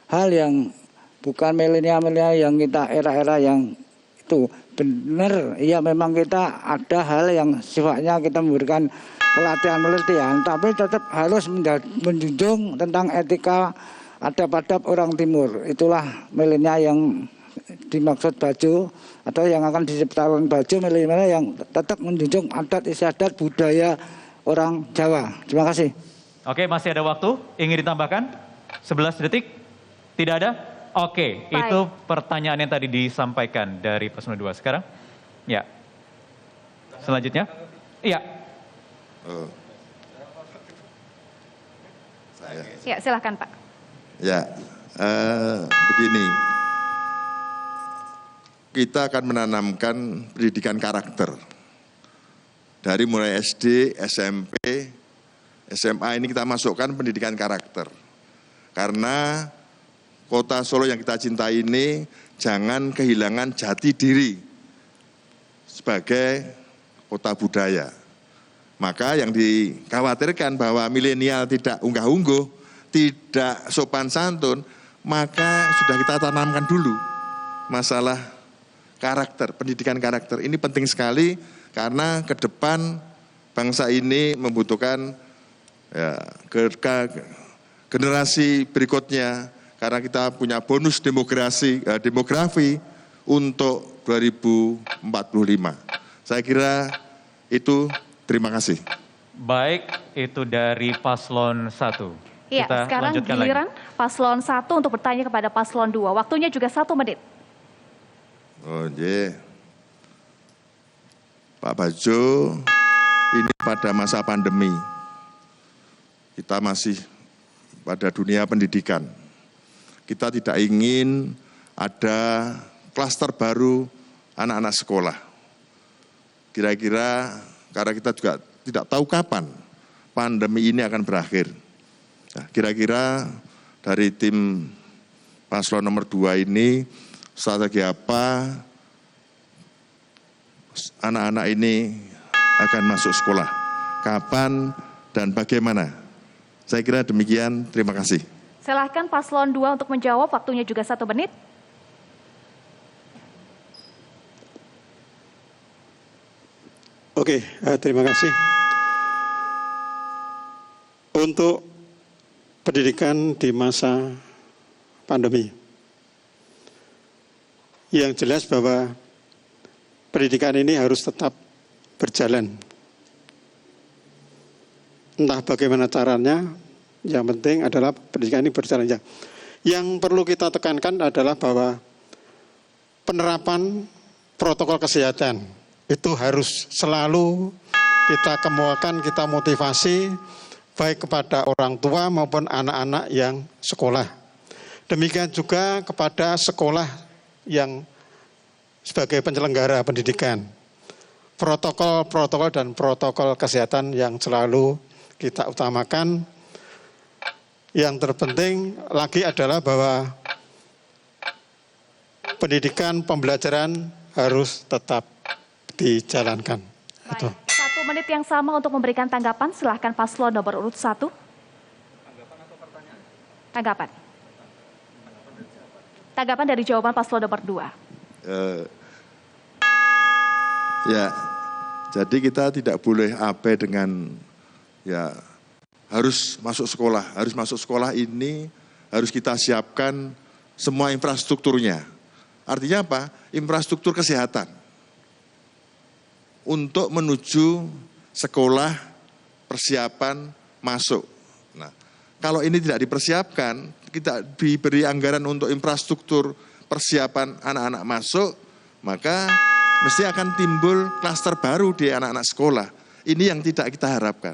hal yang bukan milenial yang kita era-era yang itu benar. Ya memang kita ada hal yang sifatnya kita memberikan pelatihan penelitian, tapi tetap harus menjunjung tentang etika adab-adab orang timur. Itulah milenial yang dimaksud Baju atau yang akan diciptakan Baju, milenial yang tetap menjunjung adat istiadat budaya orang Jawa. Terima kasih. Oke, masih ada waktu. Ingin ditambahkan? 11 detik? Tidak ada? Oke, itu pertanyaan yang tadi disampaikan dari paslon 2. Sekarang? Ya. Selanjutnya? Iya. Ya, silakan Pak. Ya, begini. Kita akan menanamkan pendidikan karakter. Dari mulai SD, SMP, SMA ini kita masukkan pendidikan karakter. Karena kota Solo yang kita cintai ini jangan kehilangan jati diri sebagai kota budaya. Maka yang dikhawatirkan bahwa milenial tidak unggah-ungguh, tidak sopan santun, maka sudah kita tanamkan dulu masalah karakter, pendidikan karakter. Ini penting sekali karena ke depan bangsa ini membutuhkan ya, generasi berikutnya karena kita punya bonus demografi untuk 2045. Saya kira itu. Terima kasih. Baik, itu dari paslon 1. Iya, sekarang giliran paslon 1 untuk bertanya kepada paslon 2. Waktunya juga 1 menit. Oh, yeah. Pak Baju, ini pada masa pandemi. Kita masih pada dunia pendidikan. Kita tidak ingin ada klaster baru anak-anak sekolah. Kira-kira karena kita juga tidak tahu kapan pandemi ini akan berakhir. Nah, kira-kira dari tim paslon nomor 2 ini strategi apa anak-anak ini akan masuk sekolah? Kapan dan bagaimana? Saya kira demikian, terima kasih. Silahkan paslon 2 untuk menjawab, waktunya juga 1 menit. Oke, terima kasih. Untuk pendidikan di masa pandemi, yang jelas bahwa pendidikan ini harus tetap berjalan. Entah bagaimana caranya, yang penting adalah pendidikan ini berjalan. Yang perlu kita tekankan adalah bahwa penerapan protokol kesehatan itu harus selalu kita kemukakan, kita motivasi baik kepada orang tua maupun anak-anak yang sekolah. Demikian juga kepada sekolah yang sebagai penyelenggara pendidikan. Protokol dan protokol kesehatan yang selalu kita utamakan. Yang terpenting lagi adalah bahwa pendidikan pembelajaran harus tetap dijalankan. Baik, 1 menit yang sama untuk memberikan tanggapan, silahkan paslon nomor urut 1. Tanggapan atau pertanyaan? Tanggapan. Tanggapan dari jawaban paslon nomor 2. Ya, Jadi kita tidak boleh abai dengan ya harus masuk sekolah ini harus kita siapkan semua infrastrukturnya. Artinya apa? Infrastruktur kesehatan untuk menuju sekolah persiapan masuk. Nah, kalau ini tidak dipersiapkan, kita diberi anggaran untuk infrastruktur persiapan anak-anak masuk, maka mesti akan timbul klaster baru di anak-anak sekolah. Ini yang tidak kita harapkan.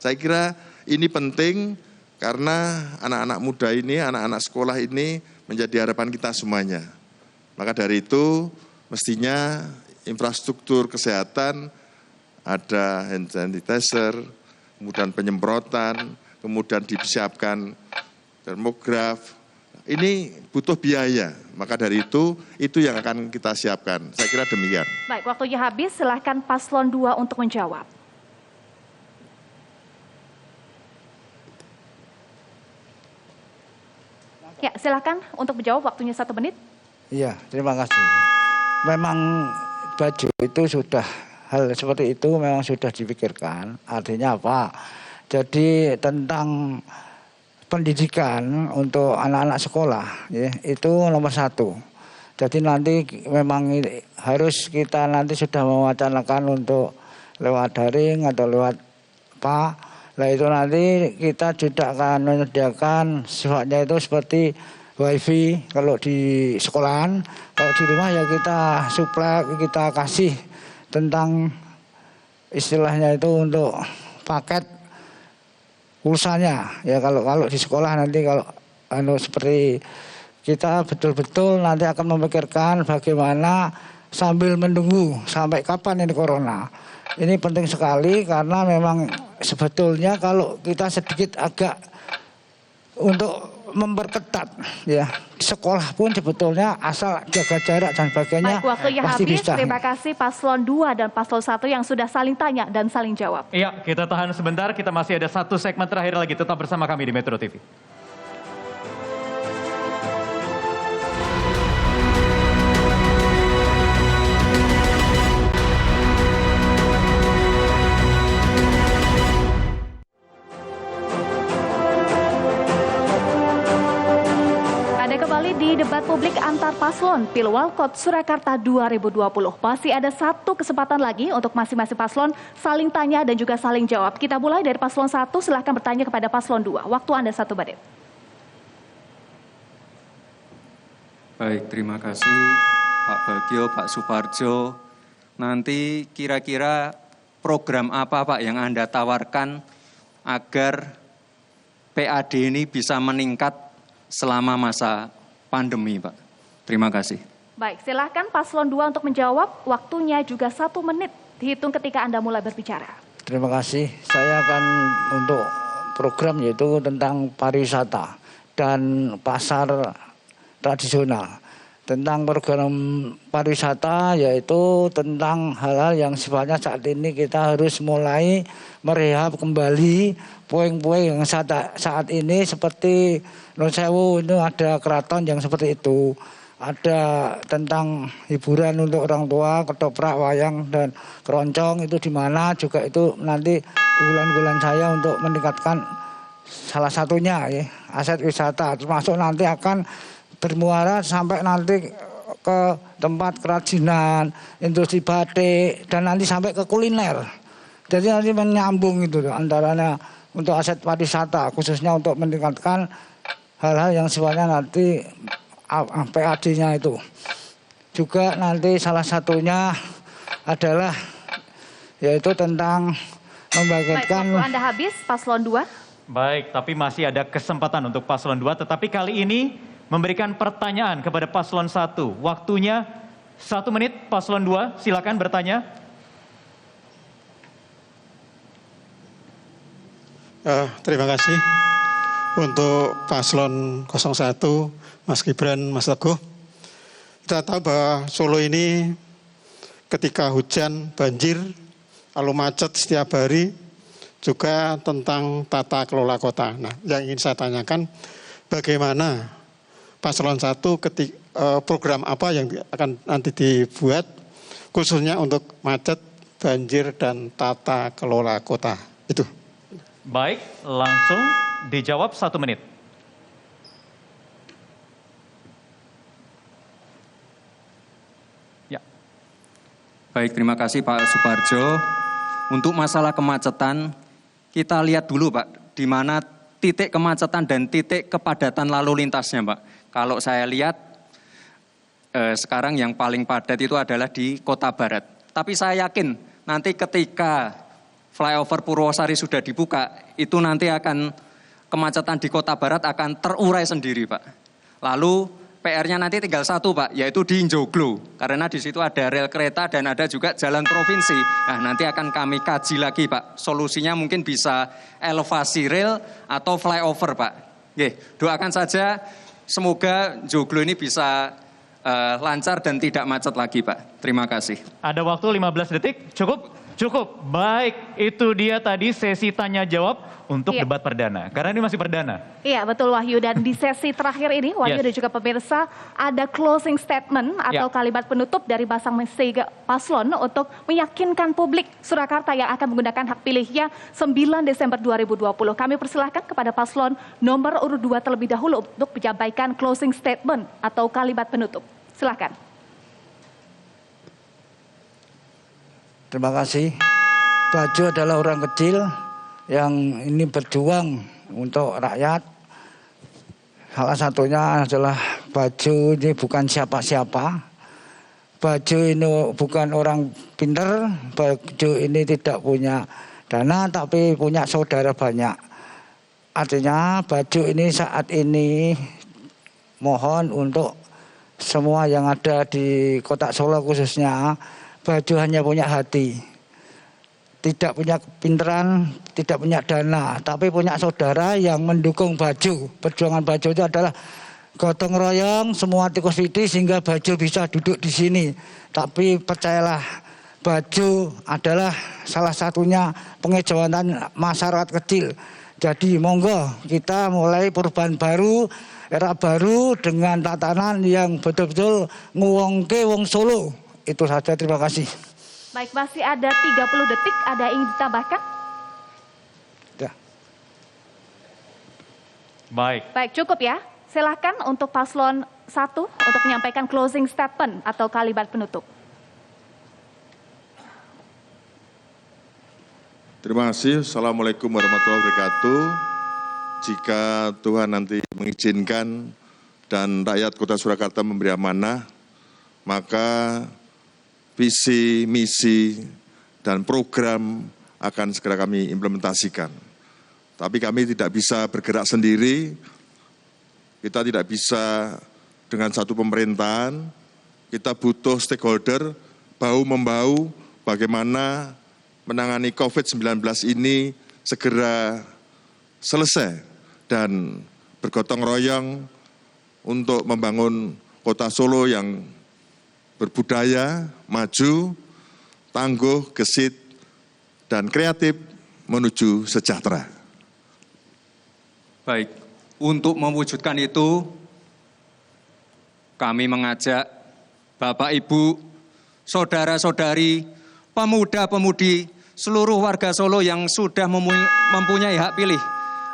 Saya kira ini penting karena anak-anak muda ini, anak-anak sekolah ini menjadi harapan kita semuanya. Maka dari itu mestinya infrastruktur kesehatan, ada hand sanitizer, kemudian penyemprotan, kemudian disiapkan termograf. Ini butuh biaya, maka dari itu yang akan kita siapkan. Saya kira demikian. Baik, waktunya habis, silahkan paslon 2 untuk menjawab. Ya, silahkan untuk menjawab, waktunya 1 menit. Iya, terima kasih. Memang baju itu sudah, hal seperti itu memang sudah dipikirkan. Artinya apa? Jadi tentang pendidikan untuk anak-anak sekolah, ya, itu nomor 1. Jadi nanti memang harus kita nanti sudah mewacanakan untuk lewat daring atau lewat apa. Nah itu nanti kita juga akan menyediakan sifatnya itu seperti wifi kalau di sekolahan. Kalau di rumah ya kita suplai, kita kasih tentang istilahnya itu untuk paket pulsanya. Ya kalau di sekolah nanti kalau seperti kita betul-betul nanti akan memikirkan bagaimana sambil menunggu sampai kapan ini corona. Ini penting sekali karena memang sebetulnya kalau kita sedikit agak untuk memperketat ya di sekolah pun sebetulnya asal jaga jarak dan sebagainya. Baik, waktunya pasti habis. bisa. Terima kasih paslon 2 dan paslon 1 yang sudah saling tanya dan saling jawab. Iya, kita tahan sebentar, kita masih ada 1 segmen terakhir lagi, tetap bersama kami di Metro TV. Di debat publik antar paslon Pilwalkot Surakarta 2020. Masih ada 1 kesempatan lagi untuk masing-masing paslon saling tanya dan juga saling jawab. Kita mulai dari paslon 1, silahkan bertanya kepada paslon 2. Waktu Anda 1 menit. Baik, terima kasih Pak Bagio, Pak Suparjo. Nanti kira-kira program apa Pak yang Anda tawarkan agar PAD ini bisa meningkat selama masa pandemi, Pak. Terima kasih. Baik, silahkan paslon 2 untuk menjawab. Waktunya juga 1 menit dihitung ketika Anda mulai berbicara. Terima kasih. Saya akan untuk program yaitu tentang pariwisata dan pasar tradisional. Tentang program pariwisata yaitu tentang hal-hal yang sifatnya saat ini kita harus mulai merehab kembali puing-puing yang saat ini seperti Nun Sewu itu ada keraton yang seperti itu. Ada tentang hiburan untuk orang tua, ketoprak, wayang, dan keroncong itu di mana juga itu nanti unggulan-unggulan saya untuk meningkatkan salah satunya ya, aset wisata. Termasuk nanti akan bermuara sampai nanti ke tempat kerajinan, industri batik, dan nanti sampai ke kuliner. Jadi nanti menyambung itu antaranya untuk aset pariwisata, khususnya untuk meningkatkan hal-hal yang sifatnya nanti PAD-nya itu. Juga nanti salah satunya adalah yaitu tentang membagikan. Baik, waktu Anda habis, paslon 2. Baik, tapi masih ada kesempatan untuk paslon 2, tetapi kali ini memberikan pertanyaan kepada paslon 1. Waktunya 1 menit, paslon 2, silakan bertanya. Terima kasih untuk paslon 01, Mas Gibran, Mas Teguh. Kita tahu bahwa Solo ini ketika hujan, banjir, lalu macet setiap hari, juga tentang tata kelola kota. Nah, yang ingin saya tanyakan, bagaimana paslon 1 program apa yang akan nanti dibuat, khususnya untuk macet, banjir dan tata kelola kota. Itu. Baik, langsung dijawab 1 menit. Ya. Baik, terima kasih Pak Suparjo. Untuk masalah kemacetan, kita lihat dulu Pak, di mana titik kemacetan dan titik kepadatan lalu lintasnya Pak. Kalau saya lihat, sekarang yang paling padat itu adalah di Kota Barat. Tapi saya yakin nanti ketika flyover Purwosari sudah dibuka, itu nanti akan kemacetan di Kota Barat akan terurai sendiri Pak. Lalu PR-nya nanti tinggal satu Pak, yaitu di Njoglo. Karena di situ ada rel kereta dan ada juga jalan provinsi. Nah nanti akan kami kaji lagi Pak. Solusinya mungkin bisa elevasi rel atau flyover Pak. Oke, doakan saja semoga Njoglo ini bisa lancar dan tidak macet lagi Pak. Terima kasih. Ada waktu 15 detik, cukup? Cukup, baik itu dia tadi sesi tanya jawab untuk debat perdana. Karena ini masih perdana. Iya betul Wahyu, dan di sesi terakhir ini Wahyu dan juga pemirsa ada closing statement atau kalimat penutup dari masing-masing paslon untuk meyakinkan publik Surakarta yang akan menggunakan hak pilihnya 9 Desember 2020. Kami persilahkan kepada paslon nomor urut 2 terlebih dahulu untuk menyampaikan closing statement atau kalimat penutup. Silakan. Terima kasih. Baju adalah orang kecil yang ini berjuang untuk rakyat. Salah satunya adalah Baju ini bukan siapa-siapa. Baju ini bukan orang pinter. Baju ini tidak punya dana tapi punya saudara banyak. Artinya Baju ini saat ini mohon untuk semua yang ada di Kota Solo khususnya, Baju hanya punya hati, tidak punya kepinteran, tidak punya dana, tapi punya saudara yang mendukung Baju. Perjuangan Baju itu adalah gotong royong, semua tikus piti sehingga Baju bisa duduk di sini. Tapi percayalah, Baju adalah salah satunya pengejauhan masyarakat kecil. Jadi monggo kita mulai perubahan baru, era baru dengan tatanan yang betul-betul nguwongke wong Solo. Itu saja, terima kasih. Baik, masih ada 30 detik, ada yang ingin ditambahkan? Ya. Baik, cukup ya. Silakan untuk paslon 1 untuk menyampaikan closing statement atau kalimat penutup. Terima kasih. Assalamualaikum warahmatullahi wabarakatuh. Jika Tuhan nanti mengizinkan dan rakyat Kota Surakarta memberi amanah, maka visi, misi, dan program akan segera kami implementasikan. Tapi kami tidak bisa bergerak sendiri, kita tidak bisa dengan satu pemerintahan, kita butuh stakeholder, bahu-membahu bagaimana menangani COVID-19 ini segera selesai dan bergotong royong untuk membangun Kota Solo yang berbudaya, maju, tangguh, gesit, dan kreatif menuju sejahtera. Baik, untuk mewujudkan itu, kami mengajak Bapak, Ibu, saudara-saudari, pemuda-pemudi, seluruh warga Solo yang sudah mempunyai hak pilih.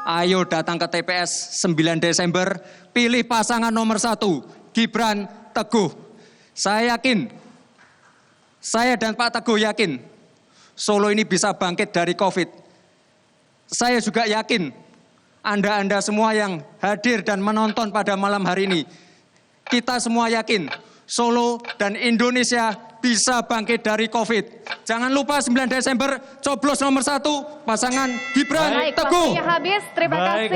Ayo datang ke TPS 9 Desember, pilih pasangan nomor 1, Gibran Teguh. Saya yakin, saya dan Pak Teguh yakin, Solo ini bisa bangkit dari COVID. Saya juga yakin, Anda semua yang hadir dan menonton pada malam hari ini, kita semua yakin, Solo dan Indonesia bisa bangkit dari COVID. Jangan lupa 9 Desember, coblos nomor 1, pasangan Gibran Teguh. Waktunya habis, terima kasih.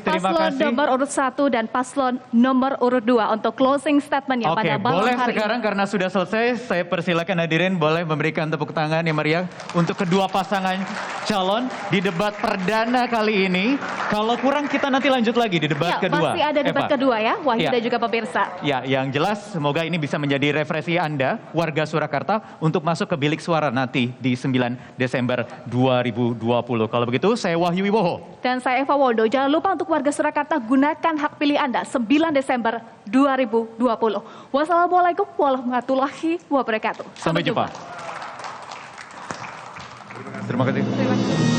Terima paslon kasih. nomor urut 1 dan paslon nomor urut 2 untuk closing statementnya pada malam boleh hari sekarang ini. karena sudah selesai, saya persilakan hadirin boleh memberikan tepuk tangan yang meriah untuk kedua pasangan calon di debat perdana kali ini. Kalau kurang kita nanti lanjut lagi di debat kedua. Masih ada debat Eva. kedua ya, Wahyu Ya. dan juga pemirsa. Ya, yang jelas semoga ini bisa menjadi referensi Anda, warga Surakarta, untuk masuk ke bilik suara nanti di 9 Desember 2020. Kalau begitu, saya Wahyu Wibowo. Dan saya Eva Waldo. Jangan lupa untuk warga Surakarta, gunakan hak pilih Anda 9 Desember 2020. Wassalamualaikum warahmatullahi wabarakatuh. Sampai jumpa. Terima kasih. Terima kasih.